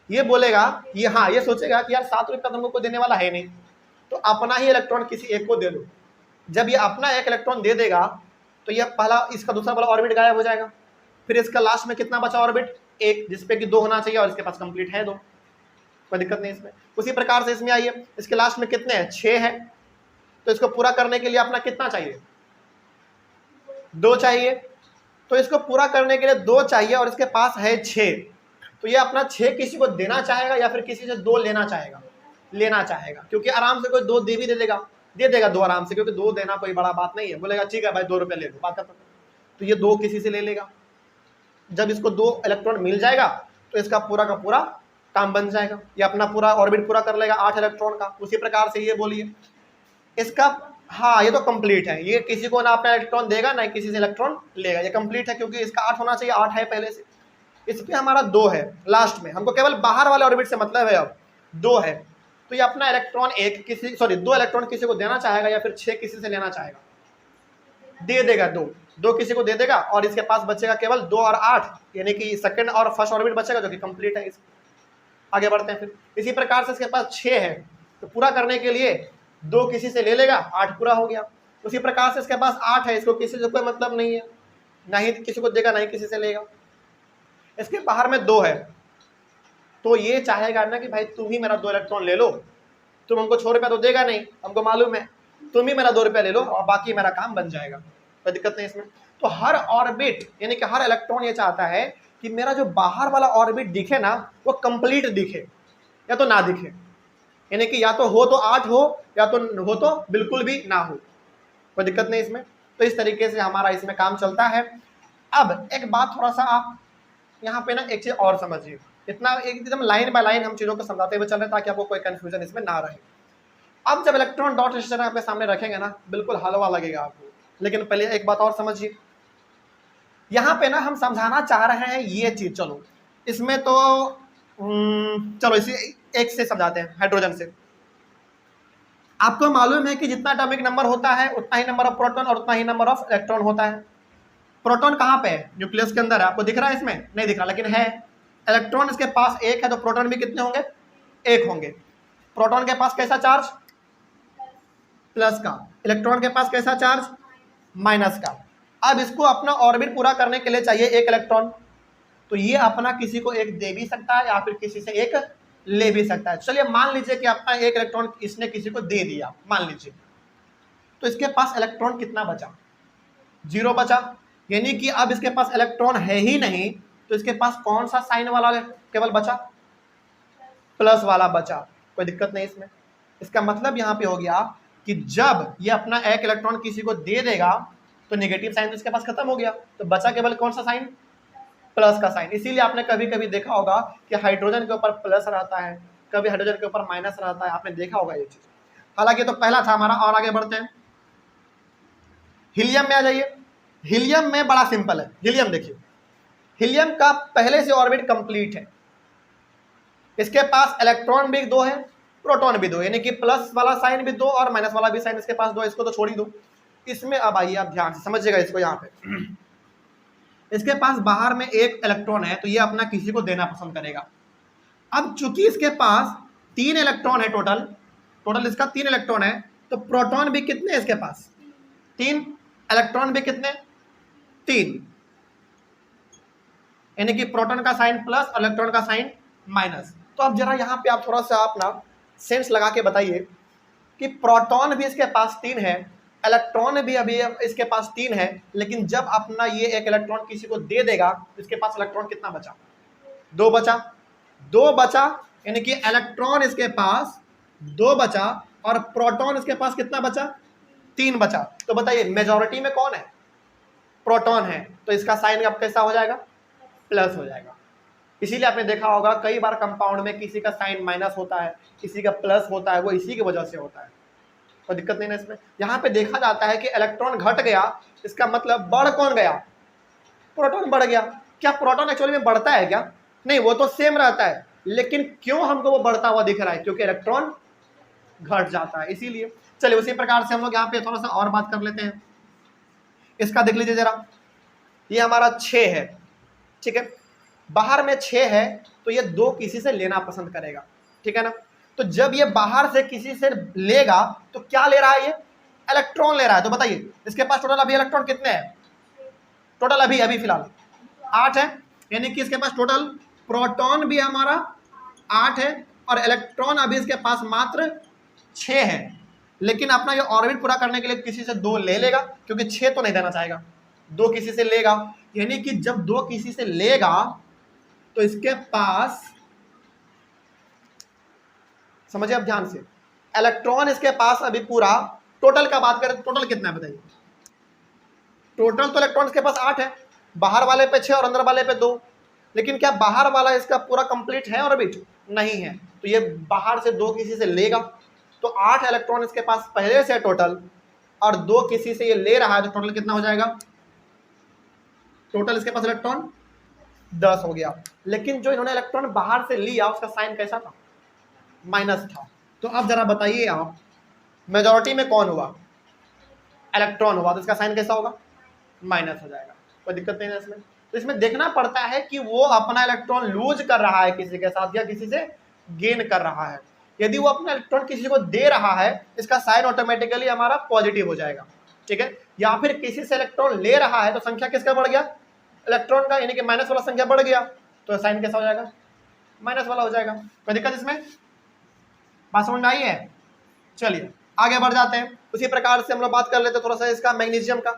Speaker 1: ये बोलेगा, ये हाँ ये सोचेगा कि यार 7 रुपया तुमको कोई देने वाला है नहीं, तो अपना ही इलेक्ट्रॉन किसी एक को दे दो। जब ये अपना 1 इलेक्ट्रॉन दे देगा तो ये पहला इसका दूसरा वाला ऑर्बिट गायब हो जाएगा। फिर इसका लास्ट में कितना बचा ऑर्बिट? 1, जिसपे कि 2 होना चाहिए और इसके पास कंप्लीट है 2, कोई दिक्कत नहीं इसमें। उसी प्रकार से इसमें आइए, इसके लास्ट में कितने हैं? 6 है, तो इसको पूरा करने के लिए अपना कितना चाहिए? 2 चाहिए, तो इसको पूरा करने के लिए 2 चाहिए और इसके पास है 6, तो ये अपना 6 किसी को देना चाहेगा या फिर किसी से 2 लेना चाहेगा? लेना चाहेगा, क्योंकि आराम से कोई 2 दे भी दे देगा 2 आराम से, क्योंकि 2 देना कोई बड़ा बात नहीं है। बोलेगा ठीक है भाई 2 रुपये ले लो, बात खत्म। तो ये 2 किसी से ले लेगा। जब इसको 2 इलेक्ट्रॉन मिल जाएगा तो इसका पूरा का पूरा काम बन जाएगा, ये अपना पूरा ऑर्बिट पूरा कर लेगा 8 इलेक्ट्रॉन का। उसी प्रकार से ये बोलिए इसका, हाँ ये तो कंप्लीट है, ये किसी को ना अपना इलेक्ट्रॉन देगा ना किसी से इलेक्ट्रॉन लेगा, ये कंप्लीट है क्योंकि इसका 8 होना चाहिए, 8 है पहले से। इस पे हमारा 2 है लास्ट में, हमको केवल बाहर वाले ऑर्बिट से मतलब है, अब 2 है तो ये अपना इलेक्ट्रॉन 2 इलेक्ट्रॉन किसी को देना चाहेगा या फिर 6 किसी से लेना चाहेगा, दे देगा 2 किसी को दे देगा, और इसके पास बचेगा केवल 2 और 8, यानी कि सेकंड और फर्स्ट ऑर्बिट बचेगा जो कि कंप्लीट है। आगे बढ़ते हैं फिर, इसी प्रकार से इसके पास 6 है तो पूरा करने के लिए 2 किसी से ले लेगा, 8 पूरा हो गया। उसी प्रकार से इसके पास 8 है, इसको किसी से कोई मतलब नहीं है, ना ही किसी को देगा ना ही किसी से लेगा। इसके बाहर में 2 है तो ये चाहेगा ना कि भाई तुम ही मेरा 2 इलेक्ट्रॉन ले लो, तुम हमको 6 रुपया तो देगा नहीं, हमको मालूम है, तुम ही मेरा 2 रुपया ले लो और बाकी मेरा काम बन जाएगा, कोई दिक्कत नहीं इसमें। तो हर ऑर्बिट यानी कि हर इलेक्ट्रॉन ये चाहता है कि मेरा जो बाहर वाला ऑर्बिट दिखे ना वो कंप्लीट दिखे या तो ना दिखे, यानी कि या तो हो तो 8 हो या तो हो तो बिल्कुल भी ना हो, कोई दिक्कत नहीं इसमें। तो इस तरीके से हमारा इसमें काम चलता है। अब एक बात थोड़ा सा आप यहाँ पे ना एक चीज और समझिए, इतना एकदम लाइन बाय लाइन हम चीजों को समझाते हुए चल रहे हैं ताकि आपको कोई कंफ्यूजन इसमें ना रहे। अब जब इलेक्ट्रॉन डॉट रजिस्टर आपके सामने रखेंगे ना बिल्कुल हलवा लगेगा आपको, लेकिन पहले एक बात और समझिए, यहाँ पे ना हम समझाना चाह रहे हैं ये चीज, चलो इसमें तो चलो इसी एक से समझाते हैं, हाइड्रोजन से। आपको मालूम है कि जितना एटॉमिक नंबर होता है उतना ही नंबर ऑफ प्रोटॉन और उतना ही नंबर ऑफ इलेक्ट्रॉन होता है। प्रोटॉन कहाँ पे है? न्यूक्लियस के अंदर है, आपको दिख रहा है? इसमें नहीं दिख रहा लेकिन है। इलेक्ट्रॉन इसके पास 1 है तो प्रोटॉन भी कितने होंगे? 1 होंगे। प्रोटॉन के पास कैसा चार्ज? प्लस का। इलेक्ट्रॉन के पास कैसा चार्ज? माइनस का। अब इसको अपना ऑर्बिट पूरा करने के लिए चाहिए 1 इलेक्ट्रॉन, तो ये अपना किसी को 1 दे भी सकता है या फिर किसी से 1 ले भी सकता है। चलिए मान लीजिए कि अपना 1 इलेक्ट्रॉन इसने किसी को दे दिया, मान लीजिए, तो इसके पास इलेक्ट्रॉन कितना बचा? 0 बचा, यानी कि अब इसके पास इलेक्ट्रॉन है ही नहीं, तो इसके पास कौन सा साइन वाला केवल बचा? प्लस वाला बचा। कोई दिक्कत नहीं इसमें। इसका मतलब यहाँ पे हो गया कि जब ये अपना 1 इलेक्ट्रॉन किसी को दे देगा तो नेगेटिव साइन तो इसके पास खत्म हो गया, तो बचा केवल कौन सा साइन? प्लस का साइन। इसीलिए आपने कभी कभी देखा होगा कि हाइड्रोजन के ऊपर प्लस रहता है, कभी हाइड्रोजन के ऊपर माइनस रहता है, आपने देखा होगा ये चीज। हालांकि तो पहला था हमारा। और आगे बढ़ते हैं, हीलियम में आ जाइए। हीलियम में बड़ा सिंपल है। हीलियम देखिए, हीलियम का पहले से ऑर्बिट कंप्लीट है, इसके पास इलेक्ट्रॉन भी 2 है, प्रोटॉन भी 2, यानी कि प्लस वाला साइन भी 2 और माइनस वाला भी साइन इसके पास 2, इसको तो छोड़ ही दो। इसमें अब आइए आप ध्यान से समझिएगा इसको। यहाँ पे इसके पास बाहर में 1 इलेक्ट्रॉन है तो ये अपना किसी को देना पसंद करेगा। अब चूंकि इसके पास 3 इलेक्ट्रॉन है, टोटल इसका 3 इलेक्ट्रॉन है, तो प्रोटॉन भी कितने हैं इसके पास? 3। इलेक्ट्रॉन भी कितने? 3, यानी कि प्रोटॉन का साइन प्लस और इलेक्ट्रॉन का साइन माइनस। तो अब जरा यहाँ पे आप थोड़ा सा अपना सेंस लगा के बताइए कि प्रोटॉन भी इसके पास 3 है, इलेक्ट्रॉन भी अभी इसके पास 3 है, लेकिन जब अपना ये 1 इलेक्ट्रॉन किसी को दे देगा इसके पास इलेक्ट्रॉन कितना बचा? 2 बचा। 2 बचा यानी कि इलेक्ट्रॉन इसके पास 2 बचा और प्रोटॉन इसके पास कितना बचा? 3 बचा। तो बताइए मेजॉरिटी में कौन है? प्रोटॉन है, तो इसका साइन अब कैसा हो जाएगा? प्लस हो जाएगा। इसीलिए आपने देखा होगा कई बार कंपाउंड में किसी का साइन माइनस होता है, किसी का प्लस होता है, वो इसी की वजह से होता है। कोई दिक्कत नहीं ना इसमें। यहाँ पे देखा जाता है कि इलेक्ट्रॉन घट गया, इसका मतलब बढ़ कौन गया? प्रोटॉन बढ़ गया। क्या प्रोटॉन एक्चुअली में बढ़ता है क्या? नहीं, वो तो सेम रहता है, लेकिन क्यों हमको वो बढ़ता हुआ दिख रहा है? क्योंकि इलेक्ट्रॉन घट जाता है, इसीलिए। चलिए उसी प्रकार से हम लोग यहाँ पे थोड़ा सा और बात कर लेते हैं। इसका देख लीजिए जरा, ये हमारा 6 है, ठीक है, बाहर में 6 है तो ये 2 किसी से लेना पसंद करेगा, ठीक है ना। तो जब ये बाहर से किसी से लेगा तो क्या ले रहा है? ये इलेक्ट्रॉन ले रहा है। तो बताइए इसके पास टोटल अभी इलेक्ट्रॉन कितने हैं? टोटल अभी फिलहाल 8 है, यानी कि इसके पास टोटल प्रोटॉन भी हमारा 8 है और इलेक्ट्रॉन अभी इसके पास मात्र 6 है। लेकिन अपना ये ऑर्बिट पूरा करने के लिए किसी से 2 ले लेगा, क्योंकि 6 तो नहीं देना चाहेगा, 2 किसी से लेगा। यानी कि जब 2 किसी से लेगा तो इसके पास, समझिए अब ध्यान से, इलेक्ट्रॉन इसके पास अभी पूरा, टोटल का बात करें टोटल कितना है बताइए? टोटल तो इलेक्ट्रॉन इसके पास 8 है, बाहर वाले पे 6 और अंदर वाले पे 2, लेकिन क्या बाहर वाला इसका पूरा कंप्लीट है ऑर्बिट? नहीं है। तो ये बाहर से 2 किसी से लेगा, तो 8 इलेक्ट्रॉन इसके पास पहले से टोटल, और 2 किसी से ये ले रहा है, तो टोटल कितना हो जाएगा? टोटल इसके पास इलेक्ट्रॉन 10 हो गया। लेकिन जो इन्होंने इलेक्ट्रॉन बाहर से लिया उसका साइन कैसा था? माइनस था। तो अब जरा बताइए आप, मेजॉरिटी में कौन हुआ? इलेक्ट्रॉन हुआ, तो इसका साइन कैसा होगा? माइनस हो जाएगा। कोई दिक्कत नहीं है इसमें। तो इसमें देखना पड़ता है कि वो अपना इलेक्ट्रॉन लूज कर रहा है किसी के साथ या किसी से गेन कर रहा है। यदि वो अपना इलेक्ट्रॉन किसी को दे रहा है, इसका साइन ऑटोमेटिकली हमारा पॉजिटिव हो जाएगा, ठीक है। या फिर किसी से इलेक्ट्रॉन ले रहा है, तो संख्या किसका बढ़ गया? इलेक्ट्रॉन का, यानी कि माइनस वाला संख्या बढ़ गया, तो साइन कैसा हो जाएगा? माइनस वाला हो जाएगा। कोई दिक्कत इसमें? बात समझ में आई है? चलिए आगे बढ़ जाते हैं। उसी प्रकार से हम लोग बात कर लेते हैं थोड़ा सा इसका मैग्नीशियम का।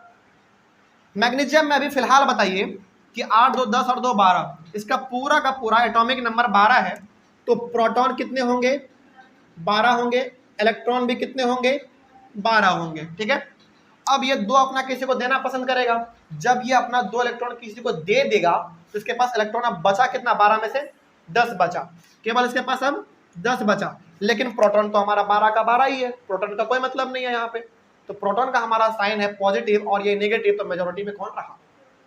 Speaker 1: मैग्नीशियम में अभी फिलहाल बताइए कि 8 2 10 और 2 12, इसका पूरा का पूरा एटॉमिक नंबर 12 है। तो प्रोटॉन कितने होंगे? 12 होंगे। इलेक्ट्रॉन भी कितने होंगे? 12 होंगे, ठीक है। अब ये 2 अपना किसी को देना पसंद करेगा। जब ये अपना 2 इलेक्ट्रॉन किसी को दे देगा, तो इसके पास इलेक्ट्रॉन अब बचा कितना? 12 में से 10 बचा, केवल इसके पास अब 10 बचा। लेकिन प्रोटॉन तो हमारा 12 का 12 ही है, प्रोटॉन का कोई मतलब नहीं है यहाँ पे। तो प्रोटॉन का हमारा साइन है पॉजिटिव और ये नेगेटिव, तो मेजॉरिटी में कौन रहा?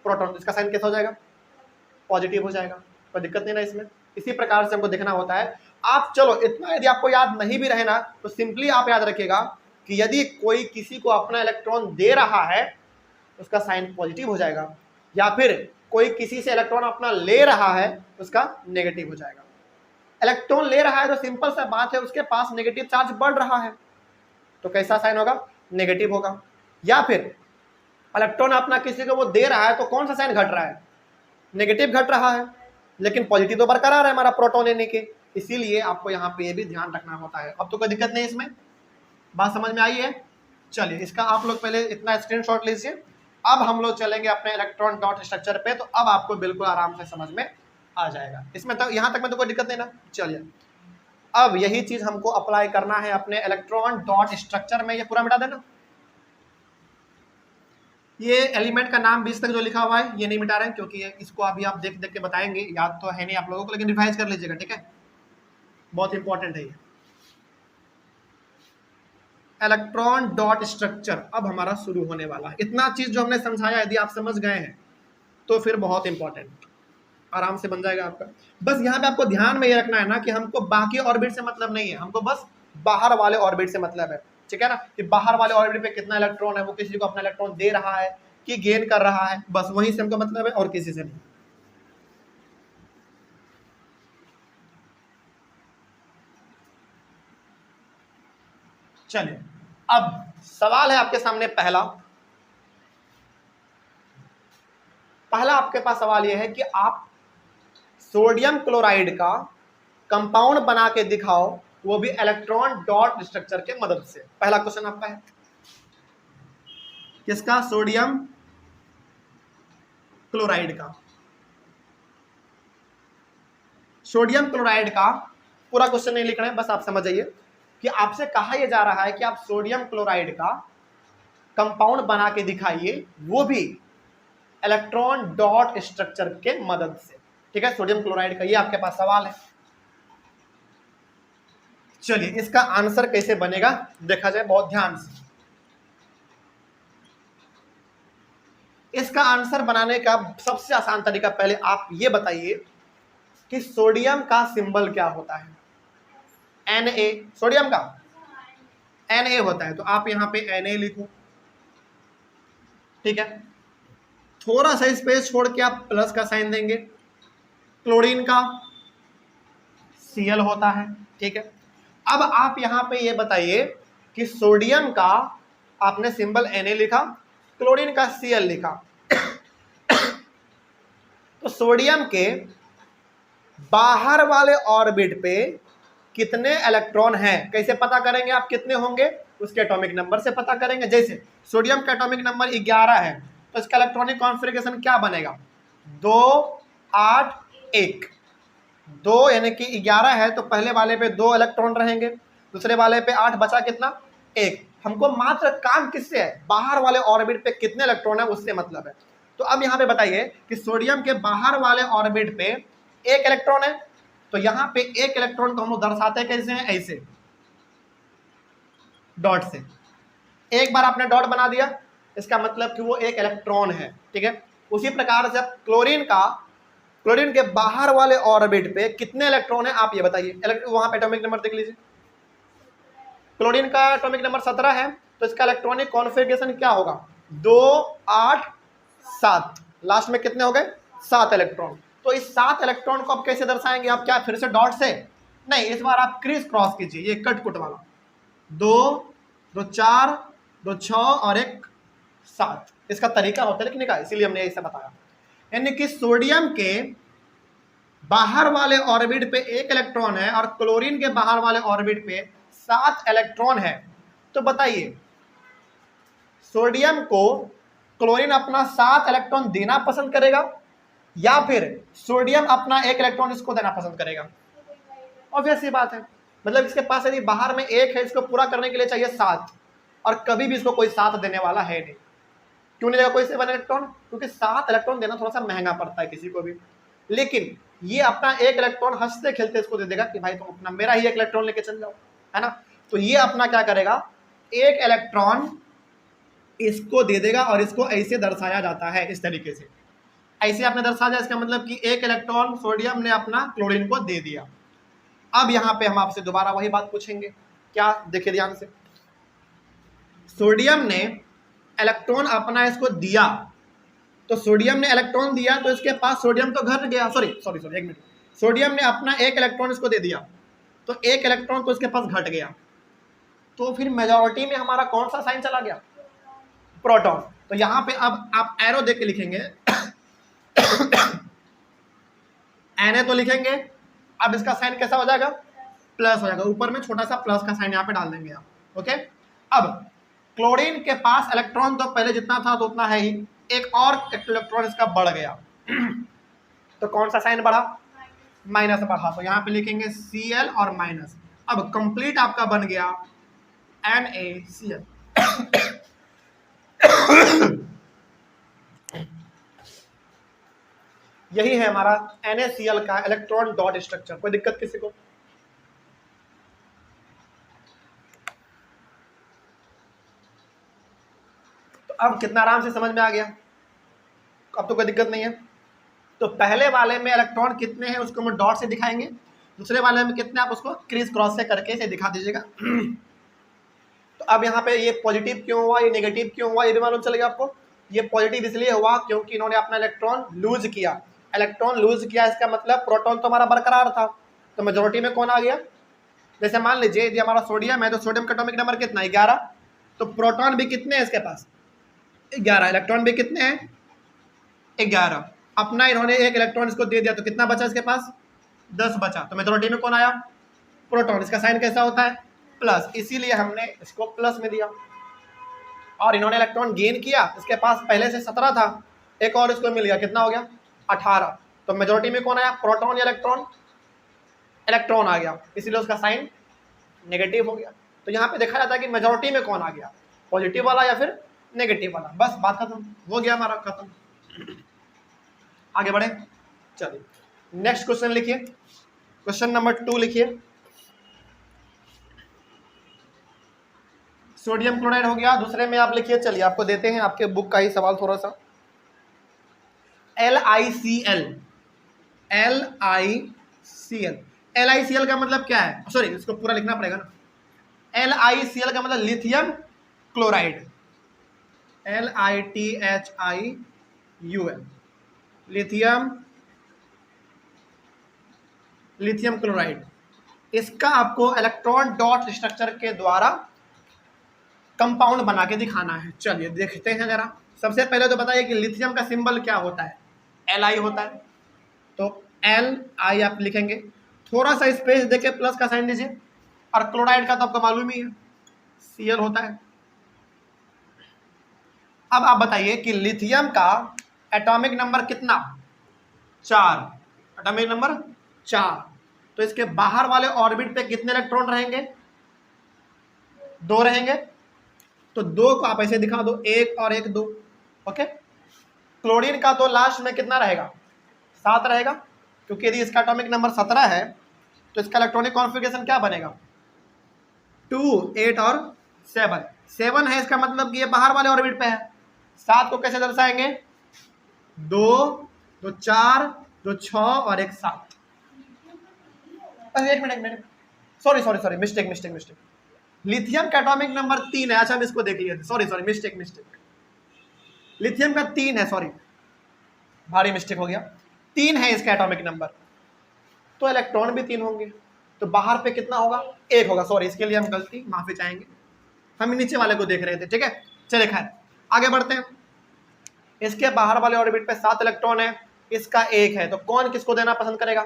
Speaker 1: प्रोटॉन। इसका साइन कैसा हो जाएगा? पॉजिटिव हो जाएगा। कोई दिक्कत नहीं ना इसमें। इसी प्रकार से हमको देखना होता है। आप चलो इतना यदि आपको याद नहीं भी रहे ना, तो सिंपली आप याद रखिएगा कि यदि कोई किसी को अपना इलेक्ट्रॉन दे रहा है, उसका साइन पॉजिटिव हो जाएगा, या फिर कोई किसी से इलेक्ट्रॉन अपना ले रहा है, उसका नेगेटिव हो जाएगा। इलेक्ट्रॉन ले रहा है तो सिंपल सा बात है, उसके पास नेगेटिव चार्ज बढ़ रहा है, तो कैसा साइन होगा? नेगेटिव होगा। या फिर इलेक्ट्रॉन अपना किसी को वो दे रहा है, तो कौन सा साइन घट रहा है? नेगेटिव घट रहा है, लेकिन पॉजिटिव तो बरकरार है हमारा प्रोटॉन लेने के। इसीलिए आपको यहाँ पे ये भी ध्यान रखना होता है। अब तो कोई दिक्कत नहीं इसमें, बात समझ में आई है? चलिए इसका आप लोग पहले इतना स्क्रीनशॉट लीजिए। अब हम लोग चलेंगे अपने इलेक्ट्रॉन डॉट स्ट्रक्चर पे, तो अब आपको बिल्कुल आराम से समझ में आ जाएगा। इसमें तो यहाँ तक में तो कोई दिक्कत नहीं ना। चलिए अब यही चीज हमको अप्लाई करना है अपने इलेक्ट्रॉन डॉट स्ट्रक्चर में। ये पूरा मिटा देना, ये एलिमेंट का नाम 20 तक जो लिखा हुआ है ये नहीं मिटा रहे हैं, क्योंकि इसको अभी आप देख देख के बताएंगे, याद तो है नहीं आप लोगों को, लेकिन रिवाइज कर लीजिएगा, ठीक है। बहुत इंपॉर्टेंट है ये इलेक्ट्रॉन डॉट स्ट्रक्चर। अब हमारा शुरू होने वाला है। इतना चीज जो हमने समझाया यदि आप समझ गए हैं तो फिर बहुत इंपॉर्टेंट, आराम से बन जाएगा आपका। बस यहाँ पे आपको ध्यान में ये रखना है ना कि हमको बाकी ऑर्बिट से मतलब नहीं है, हमको बस बाहर वाले ऑर्बिट से मतलब है, ठीक है ना। कि बाहर वाले ऑर्बिट पे कितना इलेक्ट्रॉन है, वो किसी को अपना इलेक्ट्रॉन दे रहा है कि गेन कर रहा है, बस वहीं से हमको मतलब है और किसी से नहीं। चलिए अब सवाल है आपके सामने पहला आपके पास सवाल यह है कि आप सोडियम क्लोराइड का कंपाउंड बना के दिखाओ, वो भी इलेक्ट्रॉन डॉट स्ट्रक्चर के मदद से। पहला क्वेश्चन आपका है किसका? सोडियम क्लोराइड का। सोडियम क्लोराइड का पूरा क्वेश्चन नहीं लिखना है, बस आप समझ जाइए कि आपसे कहा यह जा रहा है कि आप सोडियम क्लोराइड का कंपाउंड बना के दिखाइए, वो भी इलेक्ट्रॉन डॉट स्ट्रक्चर के मदद से, ठीक है। सोडियम क्लोराइड का ये आपके पास सवाल है। चलिए इसका आंसर कैसे बनेगा देखा जाए बहुत ध्यान से। इसका आंसर बनाने का सबसे आसान तरीका, पहले आप ये बताइए कि सोडियम का सिंबल क्या होता है? Na। सोडियम का Na होता है, तो आप यहां पे Na लिखो, ठीक है। थोड़ा सा स्पेस छोड़ के आप प्लस का साइन देंगे। क्लोरीन का Cl होता है, ठीक है। अब आप यहां पे ये बताइए कि सोडियम का आपने सिंबल Na लिखा, क्लोरीन का Cl लिखा, तो सोडियम के बाहर वाले ऑर्बिट पे कितने इलेक्ट्रॉन हैं कैसे पता करेंगे आप? कितने होंगे उसके एटॉमिक नंबर से पता करेंगे। जैसे सोडियम का एटॉमिक नंबर 11 है, तो इसका इलेक्ट्रॉनिक कॉन्फ़िगरेशन क्या बनेगा? 2 8 1। 2 यानी कि 11 है तो पहले वाले पे 2 इलेक्ट्रॉन रहेंगे, दूसरे वाले पे 8, बचा कितना? 1। हमको मात्र काम किससे है? बाहर वाले ऑर्बिट पे कितने इलेक्ट्रॉन है उससे मतलब है। तो अब यहाँ पे बताइए कि सोडियम के बाहर वाले ऑर्बिट पे एक इलेक्ट्रॉन है, तो यहाँ पे एक इलेक्ट्रॉन को हम लोग दर्शाते कैसे हैं, ऐसे डॉट से। एक बार आपने डॉट बना दिया, इसका मतलब कि वो एक इलेक्ट्रॉन है, ठीक है। उसी प्रकार से क्लोरीन के बाहर वाले ऑर्बिट पे कितने इलेक्ट्रॉन है आप ये बताइए। वहां पे एटॉमिक नंबर देख लीजिए, क्लोरीन का एटॉमिक नंबर 17 है, तो इसका इलेक्ट्रॉनिक कॉन्फ़िगरेशन क्या होगा, 2 8 7, लास्ट में कितने हो गए, 7 इलेक्ट्रॉन। तो इस 7 इलेक्ट्रॉन को आप कैसे दर्शाएंगे, आप क्या फिर से डॉट से नहीं, इस बार आप क्रिस क्रॉस कीजिए, ये कट कुट वाला, 2 2 4 2 6 और 1 7, इसका तरीका होता है लिखने का, इसीलिए हमने ऐसा बताया। यानी कि सोडियम के बाहर वाले ऑर्बिट पे एक इलेक्ट्रॉन है और क्लोरीन के बाहर वाले ऑर्बिट पे 7 इलेक्ट्रॉन है। तो बताइए सोडियम को क्लोरीन अपना 7 इलेक्ट्रॉन देना पसंद करेगा या फिर सोडियम अपना 1 इलेक्ट्रॉन इसको देना पसंद करेगा? ऑब्वियस सी बात है, मतलब इसके पास यदि बाहर में 1 है, इसको पूरा करने के लिए चाहिए 7, और कभी भी इसको कोई 7 देने वाला है नहीं। क्यों नहीं देगा कोई 7 इलेक्ट्रॉन? क्योंकि 7 इलेक्ट्रॉन देना थोड़ा सा महंगा पड़ता है किसी को भी। लेकिन ये अपना 1 इलेक्ट्रॉन हंसते खेलते इसको दे देगा कि भाई तुम अपना मेरा ही 1 इलेक्ट्रॉन लेके चल जाओ, है ना। तो ये अपना क्या करेगा, 1 इलेक्ट्रॉन इसको दे देगा और इसको ऐसे दर्शाया जाता है, इस तरीके से ऐसे आपने दर्शाया। इसका मतलब कि 1 इलेक्ट्रॉन सोडियम ने अपना क्लोरीन को दे दिया। अब यहाँ पे हम आपसे दोबारा वही बात पूछेंगे, क्या, देखिए ध्यान से, सोडियम ने इलेक्ट्रॉन अपना इसको दिया, तो सोडियम ने इलेक्ट्रॉन दिया तो इसके पास सोडियम तो घट गया, सॉरी 1 मिनट, सोडियम ने अपना 1 इलेक्ट्रॉन इसको दे दिया, तो 1 इलेक्ट्रॉन तो इसके पास घट गया, तो फिर मेजॉरिटी में हमारा कौन सा साइन चला गया, प्रोटॉन। तो यहाँ पे अब आप एरो देख के लिखेंगे Na तो लिखेंगे, अब इसका साइन कैसा हो जाएगा, प्लस हो जाएगा, ऊपर में छोटा सा प्लस का साइन यहाँ पे डाल देंगे आप, ओके। अब क्लोरीन के पास इलेक्ट्रॉन तो पहले जितना था तो उतना है ही, एक और इलेक्ट्रॉन इसका बढ़ गया तो कौन सा साइन बढ़ा, माइनस बढ़ा, तो यहाँ पे लिखेंगे Cl और माइनस। अब कंप्लीट आपका बन गया NaCl यही है हमारा NaCl का इलेक्ट्रॉन डॉट स्ट्रक्चर। कोई दिक्कत किसी को? तो अब कितना आराम से समझ में आ गया, अब तो कोई दिक्कत नहीं है। तो पहले वाले में इलेक्ट्रॉन कितने हैं उसको हम डॉट से दिखाएंगे, दूसरे वाले में कितने आप उसको क्रिस क्रॉस से करके इसे दिखा दीजिएगा। तो अब यहाँ पे ये पॉजिटिव क्यों हुआ, ये नेगेटिव क्यों हुआ, ये भी मालूम चलेगा आपको। ये पॉजिटिव इसलिए हुआ क्योंकि इन्होंने अपना इलेक्ट्रॉन लूज किया, इसका मतलब प्रोटॉन तो हमारा बरकरार था, तो मेजोरिटी में कौन आ गया। जैसे मान लीजिए यदि हमारा सोडियम है तो सोडियम का एटॉमिक नंबर कितना, 11, तो प्रोटॉन भी कितने हैं इसके पास, 11, इलेक्ट्रॉन भी कितने हैं, 11। अपना इन्होंने 1 इलेक्ट्रॉन इसको दे दिया तो कितना बचा इसके पास, 10 बचा, तो मेजॉरिटी में कौन आया, प्रोटॉन। इसका साइन कैसा होता है, प्लस, इसीलिए हमने इसको प्लस में दिया। और इन्होंने इलेक्ट्रॉन गेन किया, इसके पास पहले से 17 था, एक और इसको मिल गया, कितना हो गया, 18, तो मेजॉरिटी में कौन आया, प्रोटॉन या इलेक्ट्रॉन, इलेक्ट्रॉन आ गया, इसीलिए उसका साइन नेगेटिव हो गया। तो यहाँ पे देखा जाता है कि मेजॉरिटी में कौन आ गया, पॉजिटिव वाला या फिर नेगेटिव वाला। बस बात खत्म हो गया, हमारा खत्म। आगे बढ़े, चलिए नेक्स्ट क्वेश्चन लिखिए, क्वेश्चन नंबर 2 लिखिए। सोडियम क्लोराइड हो गया, दूसरे में आप लिखिए, चलिए आपको देते हैं आपके बुक का ही सवाल थोड़ा सा, LiCl। LiCl का मतलब क्या है, सॉरी इसको पूरा लिखना पड़ेगा ना, LiCl का मतलब lithium chloride, LiThium, lithium chloride. इसका आपको इलेक्ट्रॉन डॉट स्ट्रक्चर के द्वारा कंपाउंड बना के दिखाना है। चलिए देखते हैं जरा। सबसे पहले तो बताइए कि लिथियम का सिंबल क्या होता है, Li होता है, तो Li आप लिखेंगे, थोड़ा सा स्पेस देके प्लस का साइन दीजिए, और क्लोराइड का तो आपको मालूम ही है Cl होता है। अब आप बताइए कि लिथियम का एटॉमिक नंबर कितना, 4, एटॉमिक नंबर 4, तो इसके बाहर वाले ऑर्बिट पे कितने इलेक्ट्रॉन रहेंगे, 2 रहेंगे, तो 2 को आप ऐसे दिखा दो, 1 और 1 2, ओके। क्लोरीन का तो लास्ट में कितना रहेगा, 7 रहेगा, क्योंकि यदि इसका एटॉमिक नंबर 17 है तो इसका इलेक्ट्रॉनिक कॉन्फ़िगरेशन क्या बनेगा, 2, 8 और 7। 7 है, इसका मतलब कि ये बाहर वाले ऑर्बिट पे है। 7 को कैसे दर्शाएंगे, 2, 2 4, 2 6 और 1 7। एक मिनट, सॉरी, मिस्टेक। लिथियम का एटॉमिक नंबर 3 है। अच्छा, हम इसको देख लिए थे, सॉरी, मिस्टेक। लिथियम का 3 है, सॉरी, भारी मिस्टेक हो गया। 3 है इसका एटॉमिक नंबर, तो इलेक्ट्रॉन भी 3 होंगे, तो बाहर पे कितना होगा, 1 होगा। सॉरी, इसके लिए हम गलती माफी चाहेंगे, हम नीचे वाले को देख रहे थे, ठीक है। चलिए खैर आगे बढ़ते हैं। इसके बाहर वाले ऑर्बिट पे 7 इलेक्ट्रॉन है, इसका 1 है, तो कौन किसको देना पसंद करेगा,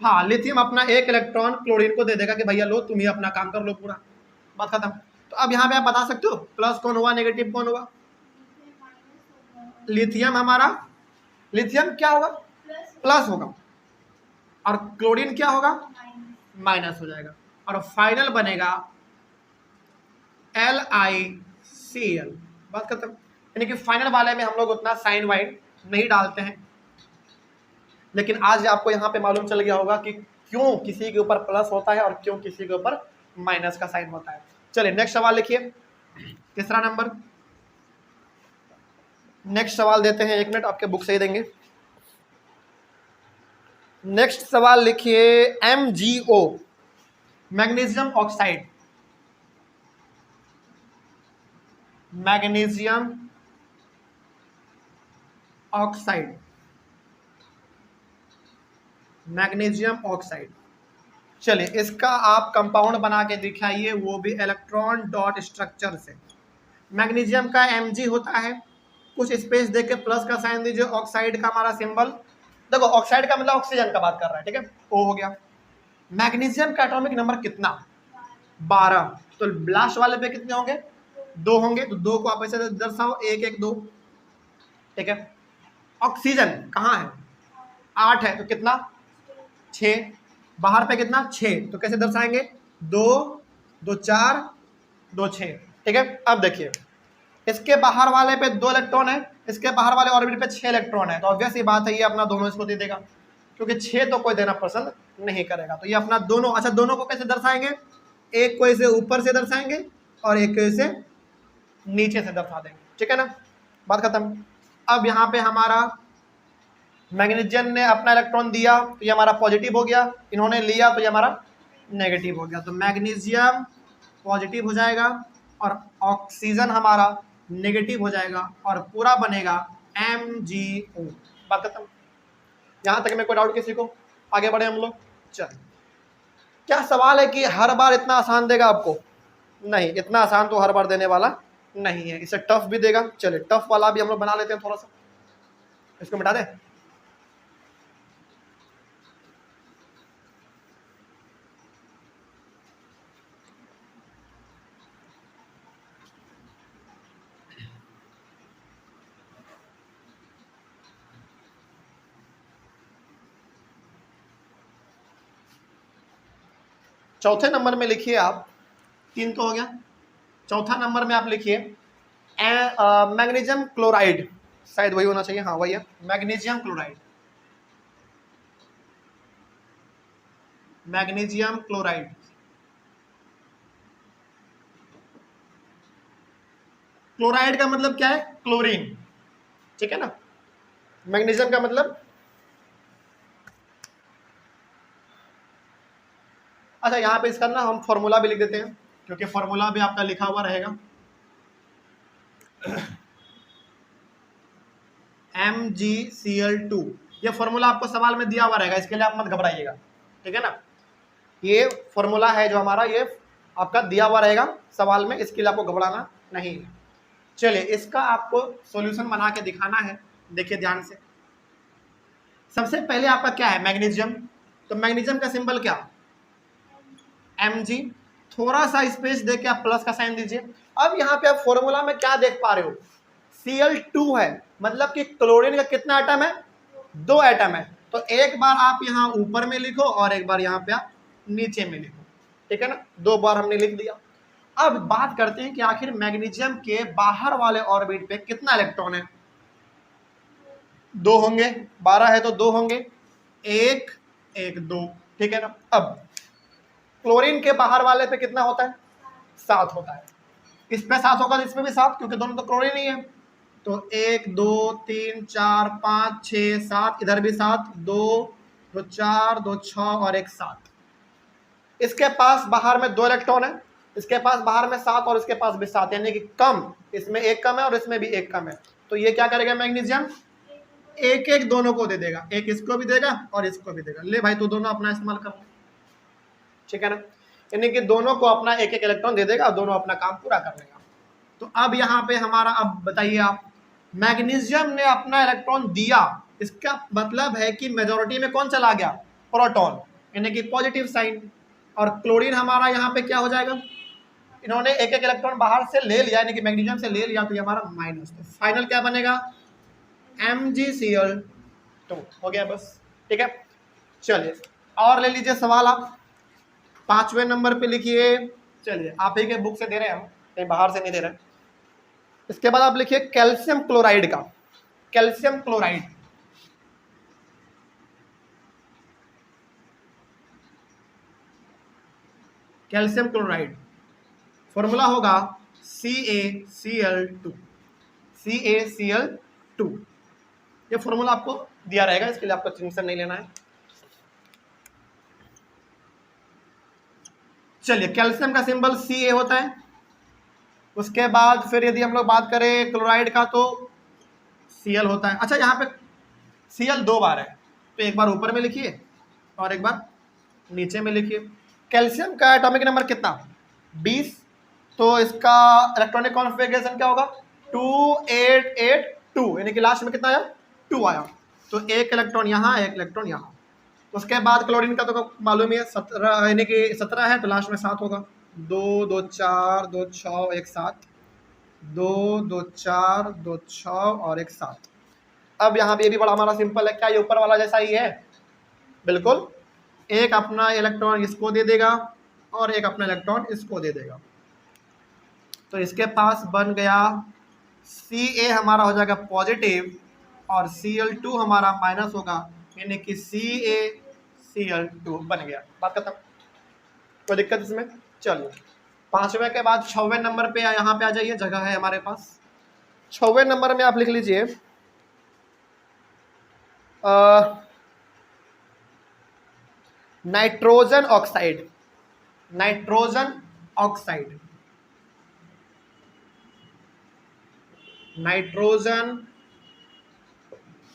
Speaker 1: हाँ, लिथियम अपना 1 इलेक्ट्रॉन क्लोरीन को दे देगा कि भैया लो, तुम ही अपना काम कर लो, पूरा बात खत्म। तो अब यहाँ पे आप बता सकते हो प्लस कौन हुआ, नेगेटिव कौन हुआ, लिथियम हमारा, लिथियम क्या होगा, प्लस होगा, और क्लोरीन क्या होगा, माइनस हो जाएगा, और फाइनल बनेगा LiCl। बात खत्म। यानी कि फाइनल वाले में हम लोग उतना साइन वाइन नहीं डालते हैं, लेकिन आज आपको यहाँ पे मालूम चल गया होगा कि क्यों किसी के ऊपर प्लस होता है और क्यों किसी के ऊपर माइनस का साइन होता है। चलिए नेक्स्ट सवाल लिखिए, तीसरा नंबर। नेक्स्ट सवाल देते हैं, 1 मिनट, आपके बुक से ही देंगे। नेक्स्ट सवाल लिखिए, MgO, magnesium oxide, magnesium oxide, magnesium oxide. चलिए इसका आप कंपाउंड बना के दिखाइए, वो भी इलेक्ट्रॉन डॉट स्ट्रक्चर से। मैग्नीशियम का Mg होता है, कुछ स्पेस देके प्लस का साइन दीजिए। ऑक्साइड का हमारा सिंबल देखो, ऑक्साइड का मतलब ऑक्सीजन का बात कर रहा है, ठीक है, O हो गया। मैग्नीशियम का एटॉमिक नंबर कितना, 12, तो लास्ट वाले पे कितने होंगे, 2 होंगे, तो 2 को आप ऐसे दर्शाओ, 1 1 2, ठीक है। ऑक्सीजन कहाँ है, 8 है, तो कितना, 6, बाहर पे कितना, 6, तो कैसे दर्शाएंगे, 2 2 4 2 6, ठीक है। अब देखिए इसके बाहर वाले पे 2 इलेक्ट्रॉन है, इसके बाहर वाले ऑर्बिट पे 6 इलेक्ट्रॉन है, तो ऑब्वियस ही बात है ये अपना दोनों इसको दे देगा, क्योंकि 6 तो कोई देना पसंद नहीं करेगा, तो ये अपना दोनों। अच्छा, दोनों को कैसे दर्शाएंगे, एक को इसे ऊपर से दर्शाएंगे और एक को इसे नीचे से दर्शा देंगे, ठीक है ना, बात खत्म। अब यहाँ पे हमारा मैग्नीशियम ने अपना इलेक्ट्रॉन दिया तो ये हमारा पॉजिटिव हो गया, इन्होंने लिया तो ये हमारा नेगेटिव हो गया, तो मैग्नीशियम पॉजिटिव हो जाएगा और ऑक्सीजन हमारा नेगेटिव हो जाएगा और पूरा बनेगा MgO। बात खत्म। यहाँ तक में कोई डाउट किसी को, आगे बढ़े हम लोग। चल, क्या सवाल है कि हर बार इतना आसान देगा आपको, नहीं, इतना आसान तो हर बार देने वाला नहीं है, इसे टफ भी देगा। चलिए टफ वाला भी हम लोग बना लेते हैं, थोड़ा सा इसको मिटा दें। चौथे नंबर में लिखिए आप, 3 तो हो गया, चौथा नंबर में आप लिखिए मैग्नीशियम क्लोराइड, शायद वही होना चाहिए, हाँ वही है, magnesium chloride, magnesium chloride. Chloride का मतलब क्या है, क्लोरीन, ठीक है ना। मैग्नीशियम का मतलब, अच्छा यहाँ पे इसका ना हम फॉर्मूला भी लिख देते हैं, क्योंकि फॉर्मूला भी आपका लिखा हुआ रहेगा, MgCl2। ये फॉर्मूला आपको सवाल में दिया हुआ रहेगा, इसके लिए आप मत घबराइएगा, ठीक है ना। ये फॉर्मूला है जो हमारा, ये आपका दिया हुआ रहेगा सवाल में, इसके लिए आपको घबराना नहीं है। चलिए इसका आपको सॉल्यूशन बना के दिखाना है, देखिए ध्यान से। सबसे पहले आपका क्या है, मैग्नीशियम, तो मैग्नीशियम का सिंबल क्या, Mg, थोड़ा सा स्पेस दे के आप प्लस का साइन दीजिए। अब यहाँ पे आप फॉर्मूला में क्या देख पा रहे हो, Cl2 है, मतलब कि क्लोरीन का कितना एटम है, 2 एटम है, तो एक बार आप यहाँ ऊपर में लिखो और एक बार यहाँ पे आप नीचे में लिखो, ठीक है ना, 2 बार हमने लिख दिया। अब बात करते हैं कि आखिर मैग्नीशियम के बाहर वाले ऑर्बिट पे कितना इलेक्ट्रॉन है, दो होंगे, 12 है तो दो होंगे, एक एक दो, ठीक है ना। अब क्लोरीन के बाहर वाले पे कितना होता है, 7 होता है, इस पे 7 होगा, इस पे भी 7, क्योंकि दोनों तो क्लोरीन ही है। तो 1 2 3 4 5 6 7, इधर भी 7, 2 2 4 2 6 और एक 7। इसके पास बाहर में 2 इलेक्ट्रॉन है, इसके पास बाहर में 7 और इसके पास भी 7, यानी कि कम, इसमें एक कम है और इसमें भी एक कम है। तो ये क्या करेगा मैग्नीशियम, एक एक दोनों को दे देगा, एक इसको भी देगा और इसको भी देगा। ले भाई तू दोनों अपना इस्तेमाल कर, ठीक है ना। यानी कि दोनों को अपना एक एक इलेक्ट्रॉन दे देगा, दोनों अपना काम पूरा कर लेगा। तो अब यहाँ पे हमारा, अब बताइए आप, मैग्नीशियम ने अपना इलेक्ट्रॉन दिया, इसका मतलब है कि मेजॉरिटी में कौन चला गया, प्रोटॉन, यानी कि पॉजिटिव साइन। और क्लोरीन हमारा यहाँ पे क्या हो जाएगा, इन्होंने एक एक इलेक्ट्रॉन बाहर से ले लिया, यानी कि मैग्नीशियम से ले लिया, तो ये हमारा माइनस। तो फाइनल क्या बनेगा, MgCl2 हो गया बस, ठीक है। चलिए और ले लीजिए सवाल आप 5वें नंबर पे लिखिए। चलिए आप ही के बुक से दे रहे हैं हम, कहीं बाहर से नहीं दे रहे। इसके बाद आप लिखिए कैल्शियम क्लोराइड का, calcium chloride, calcium chloride formula होगा CaCl2, CaCl2। ये फॉर्मूला आपको दिया रहेगा, इसके लिए आपको टेंशन नहीं लेना है। चलिए कैल्शियम का सिंबल Ca होता है। उसके बाद फिर यदि हम लोग बात करें क्लोराइड का तो Cl होता है। अच्छा यहाँ पे Cl 2 बार है, तो एक बार ऊपर में लिखिए और एक बार नीचे में लिखिए। कैल्शियम का एटॉमिक नंबर कितना, 20, तो इसका इलेक्ट्रॉनिक कॉन्फ़िगरेशन क्या होगा, 2882, यानी कि लास्ट में कितना आया, 2 आया। तो एक इलेक्ट्रॉन यहाँ, एक इलेक्ट्रॉन यहाँ। उसके बाद क्लोरीन का तो मालूम ही है 17, यानी कि 17 है, तो लास्ट में 7 होगा, 2 2 4 2 6 1 7, 2 2 4 2 6 और एक 7। अब यहाँ पे ये भी बड़ा हमारा सिंपल है, क्या ये ऊपर वाला जैसा ही है, बिल्कुल। एक अपना इलेक्ट्रॉन इसको दे देगा और एक अपना इलेक्ट्रॉन इसको दे देगा, तो इसके पास बन गया Ca हमारा हो जाएगा पॉजिटिव और Cl2 हमारा माइनस होगा, यानी कि CaCl2 बन गया, बात खत्म, कोई दिक्कत इसमें। चलिए 5वें के बाद 6वें नंबर पे यहाँ पे आ जाइए, जगह है हमारे पास। 6वें नंबर में आप लिख लीजिए nitrogen oxide, nitrogen oxide, nitrogen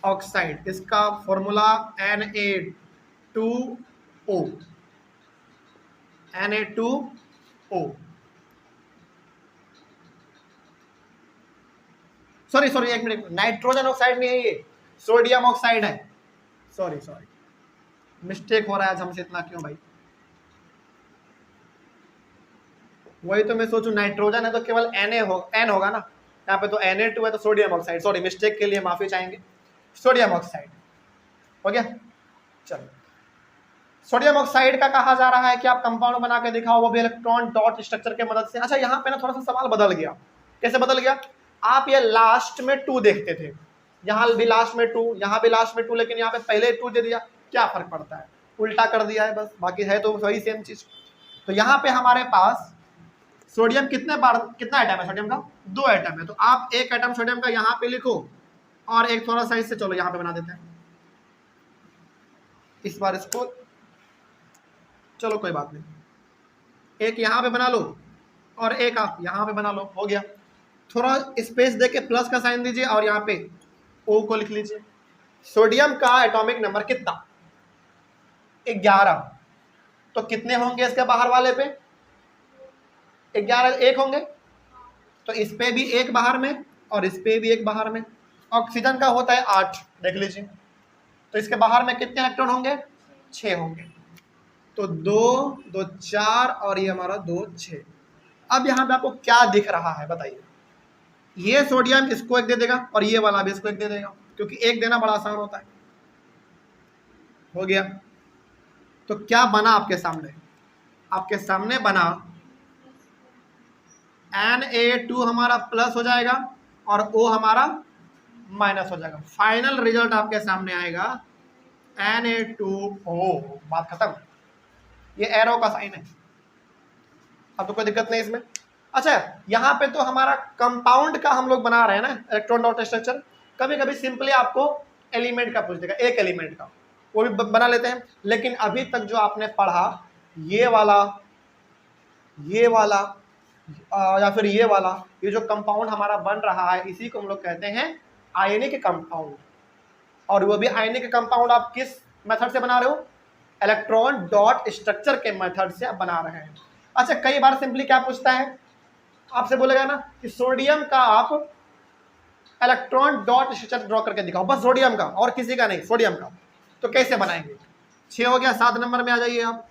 Speaker 1: oxide, इसका फॉर्मूला Na2O, Na2O, सॉरी एक मिनट, नाइट्रोजन ऑक्साइड नहीं है ये, सोडियम ऑक्साइड है, सॉरी मिस्टेक हो रहा है आज हमसे, इतना क्यों भाई। वही तो मैं सोचूं, नाइट्रोजन है तो केवल Na होगा ना, यहाँ पे तो Na2 है, तो सोडियम ऑक्साइड, सॉरी मिस्टेक के लिए माफी चाहेंगे, सोडियम ऑक्साइड हो गया। चलो सोडियम ऑक्साइड का कहा जा रहा है कि आप कंपाउंड बना के दिखाओ, वो भी इलेक्ट्रॉन डॉट स्ट्रक्चर के मदद से। अच्छा यहाँ पे ना थोड़ा सा सवाल बदल गया, कैसे बदल गया, आप ये लास्ट में 2 देखते थे, यहाँ भी लास्ट में 2, यहाँ भी लास्ट में 2, लेकिन यहाँ पे पहले 2 दे दिया, क्या फर्क पड़ता है, उल्टा कर दिया है बस, बाकी है तो वही सेम चीज। तो यहाँ पे हमारे पास सोडियम कितने बार, कितना एटम है सोडियम का, 2 एटम है, तो आप एक एटम सोडियम का यहाँ पे लिखो और एक थोड़ा सा इससे, चलो यहाँ पे बना देते हैं, इस बार इसको, चलो कोई बात नहीं, एक यहाँ पे बना लो और एक आप यहाँ पे बना लो, हो गया। थोड़ा स्पेस देके प्लस का साइन दीजिए और यहाँ पे O को लिख लीजिए। सोडियम का एटॉमिक नंबर कितना, 11, तो कितने होंगे इसके बाहर वाले पे, 11 एक होंगे, तो इस पे भी एक बाहर में और इस पे भी एक बाहर में। ऑक्सीजन का होता है 8, देख लीजिए, तो इसके बाहर में कितने इलेक्ट्रॉन होंगे, 6 होंगे, तो 2 2 4 और ये हमारा 2 6। अब यहाँ पे आपको क्या दिख रहा है बताइए, ये सोडियम इसको एक दे देगा और ये वाला भी इसको एक दे देगा, क्योंकि एक देना बड़ा आसान होता है, हो गया। तो क्या बना आपके सामने, आपके सामने बना Na2 हमारा प्लस हो जाएगा और O हमारा माइनस हो जाएगा। फाइनल रिजल्ट आपके सामने आएगा Na2O। बात खत्म। ये एरो का साइन है, अब तो कोई दिक्कत नहीं इसमें। अच्छा, यहाँ पे तो हमारा कंपाउंड का हम लोग बना रहे हैं ना इलेक्ट्रॉन डॉट स्ट्रक्चर। कभी कभी सिंपली आपको एलिमेंट का पूछ देगा, एक एलिमेंट का, वो भी बना लेते हैं। लेकिन अभी तक जो आपने पढ़ा ये वाला या फिर ये वाला, ये जो कंपाउंड हमारा बन रहा है इसी को हम लोग कहते हैं आयनिक कंपाउंड। और वो भी आयनिक कंपाउंड आप किस मेथड से बना रहे हो? इलेक्ट्रॉन डॉट स्ट्रक्चर के मेथड से आप बना रहे हैं। अच्छा, कई बार सिंपली क्या पूछता है आपसे, बोलेगा ना कि सोडियम का आप इलेक्ट्रॉन डॉट स्ट्रक्चर ड्रॉ करके दिखाओ, बस सोडियम का और किसी का नहीं, सोडियम का। तो कैसे बनाएंगे? 6 हो गया, 7 नंबर में आ जाइए आप।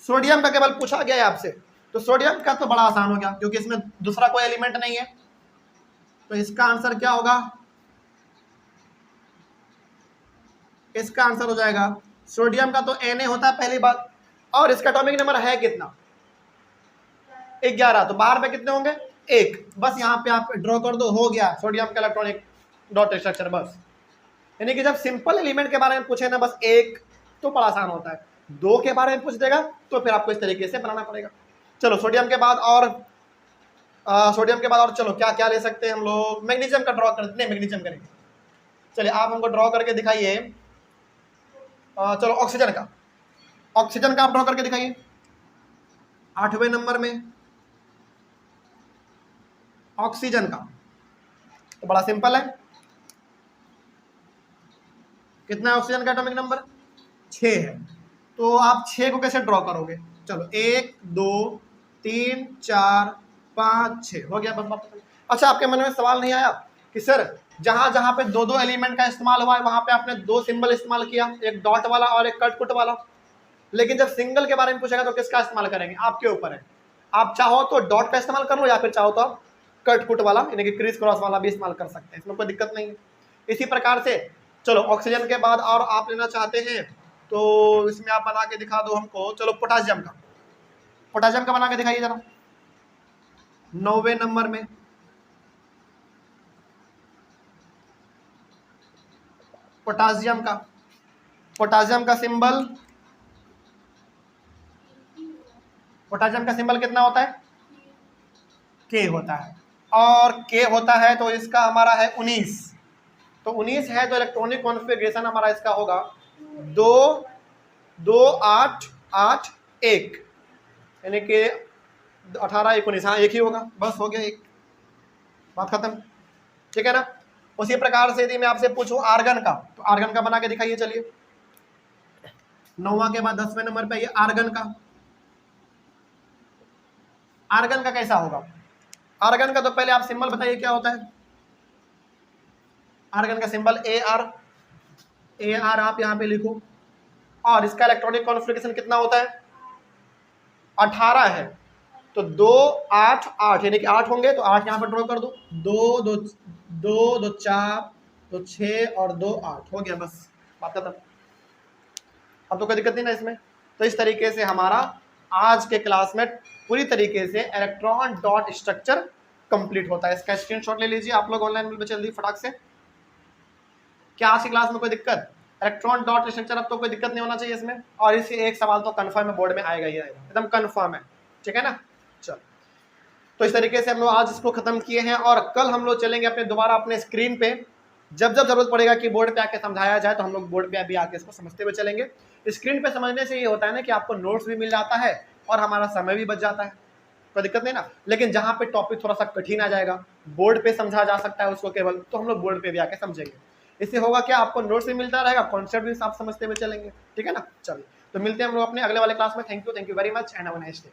Speaker 1: सोडियम का केवल पूछा गया है आपसे, तो सोडियम का तो बड़ा आसान हो गया क्योंकि इसमें दूसरा कोई एलिमेंट नहीं है। तो इसका आंसर क्या होगा? इसका आंसर हो जाएगा सोडियम का तो Na होता है पहली बात, और इसका एटॉमिक नंबर है कितना? 11। तो बाहर में कितने होंगे? 1। बस यहाँ पे आप ड्रॉ कर दो, हो गया सोडियम का इलेक्ट्रॉनिक डॉट स्ट्रक्चर बस। यानी कि जब सिंपल एलिमेंट के बारे में पूछे ना बस 1 तो बड़ा आसान होता है, 2 के बारे में पूछ देगा तो फिर आपको इस तरीके से बनाना पड़ेगा। चलो सोडियम के बाद और चलो क्या क्या ले सकते हैं हम लोग? मैग्नीशियम का ड्रॉ करते हैं, मैग्नीशियम करेंगे। चलिए आप हमको ड्रॉ करके दिखाइए। चलो ऑक्सीजन का आप ड्रॉ करके दिखाइए 8वें नंबर में, ऑक्सीजन का। तो बड़ा सिंपल है, कितना है ऑक्सीजन का एटॉमिक नंबर? 6 है। तो आप 6 को कैसे ड्रॉ करोगे? चलो 1 2 3 4 5 6 हो गया बस। अच्छा, आपके मन में सवाल नहीं आया कि सर जहां जहां पे 2 एलिमेंट का इस्तेमाल हुआ है वहां पे आपने 2 सिंबल इस्तेमाल किया, एक डॉट वाला और एक कट कुट वाला, लेकिन जब सिंगल के बारे में पूछेगा तो किसका इस्तेमाल करेंगे? आपके ऊपर है। आप चाहो तो डॉट का इस्तेमाल कर लो या फिर चाहो तो आप कट कुट वाला यानी कि क्रिस क्रॉस वाला भी इस्तेमाल कर सकते हैं, इसमें कोई दिक्कत नहीं है। इसी प्रकार से चलो ऑक्सीजन के बाद और आप लेना चाहते हैं तो इसमें आप बना के दिखा दो हमको। चलो पोटासियम का बना के दिखाइए जरा 9वें नंबर में। पोटासियम का सिंबल कितना होता है? के होता है, और के होता है तो इसका हमारा है 19। तो 19 है तो इलेक्ट्रॉनिक कॉन्फ़िगरेशन हमारा इसका होगा 2 2 8 8 1, यानी कि 18 19, हाँ एक ही होगा, बस हो गया, एक बात खत्म। ठीक है ना? उसी प्रकार से यदि मैं आपसे पूछूं आर्गन का, तो आर्गन का बना के दिखाइए। चलिए 9वां के बाद 10वें नंबर पे ये आर्गन का कैसा होगा? आर्गन का तो पहले आप सिंबल बताइए क्या होता है? आर्गन का सिंबल AR आप यहां पे लिखो, और इसका इलेक्ट्रॉनिक कॉन्फ़िगरेशन कितना होता है? 18 है। तो 2 8 8 यानी कि 8 होंगे, तो 8 यहां पर ड्रॉ कर दो, 2 2 2 2 4 2 6 और 2 8 हो गया, बस बात खत्म। अब तो कोई दिक्कत नहीं ना इसमें। तो इस तरीके से हमारा आज के क्लास में पूरी तरीके से इलेक्ट्रॉन डॉट स्ट्रक्चर कंप्लीट होता है। इसका स्क्रीनशॉट ले लीजिए आप लोग ऑनलाइन में, जल्दी फटाक से। क्या आज की क्लास में कोई दिक्कत? इलेक्ट्रॉन डॉट स्ट्रक्चर अब तो कोई दिक्कत नहीं होना चाहिए इसमें, और इससे एक सवाल तो कंफर्म है, बोर्ड में आएगा ही आएगा, एकदम कंफर्म है। ठीक है ना? चलो, तो इस तरीके से हम लोग आज इसको खत्म किए हैं, और कल हम लोग चलेंगे अपने दोबारा अपने स्क्रीन पे। जब जब जरूरत पड़ेगा कि बोर्ड पे आके समझाया जाए तो हम लोग बोर्ड पे अभी आके इसको समझते हुए चलेंगे। स्क्रीन पे समझने से ये होता है ना कि आपको नोट्स भी मिल जाता है और हमारा समय भी बच जाता है, कोई दिक्कत नहीं ना। लेकिन जहाँ पे टॉपिक थोड़ा सा कठिन आ जाएगा, बोर्ड पे समझा जा सकता है उसको केवल, तो हम लोग बोर्ड पे भी आके समझेंगे। इससे होगा क्या, आपको नोट्स भी मिलता रहेगा, कॉन्सेप्ट भी आप समझते हुए चलेंगे। ठीक है ना? चलिए, तो मिलते हैं हम लोग अपने अगले वाले क्लास में। Thank you very much and have a nice day.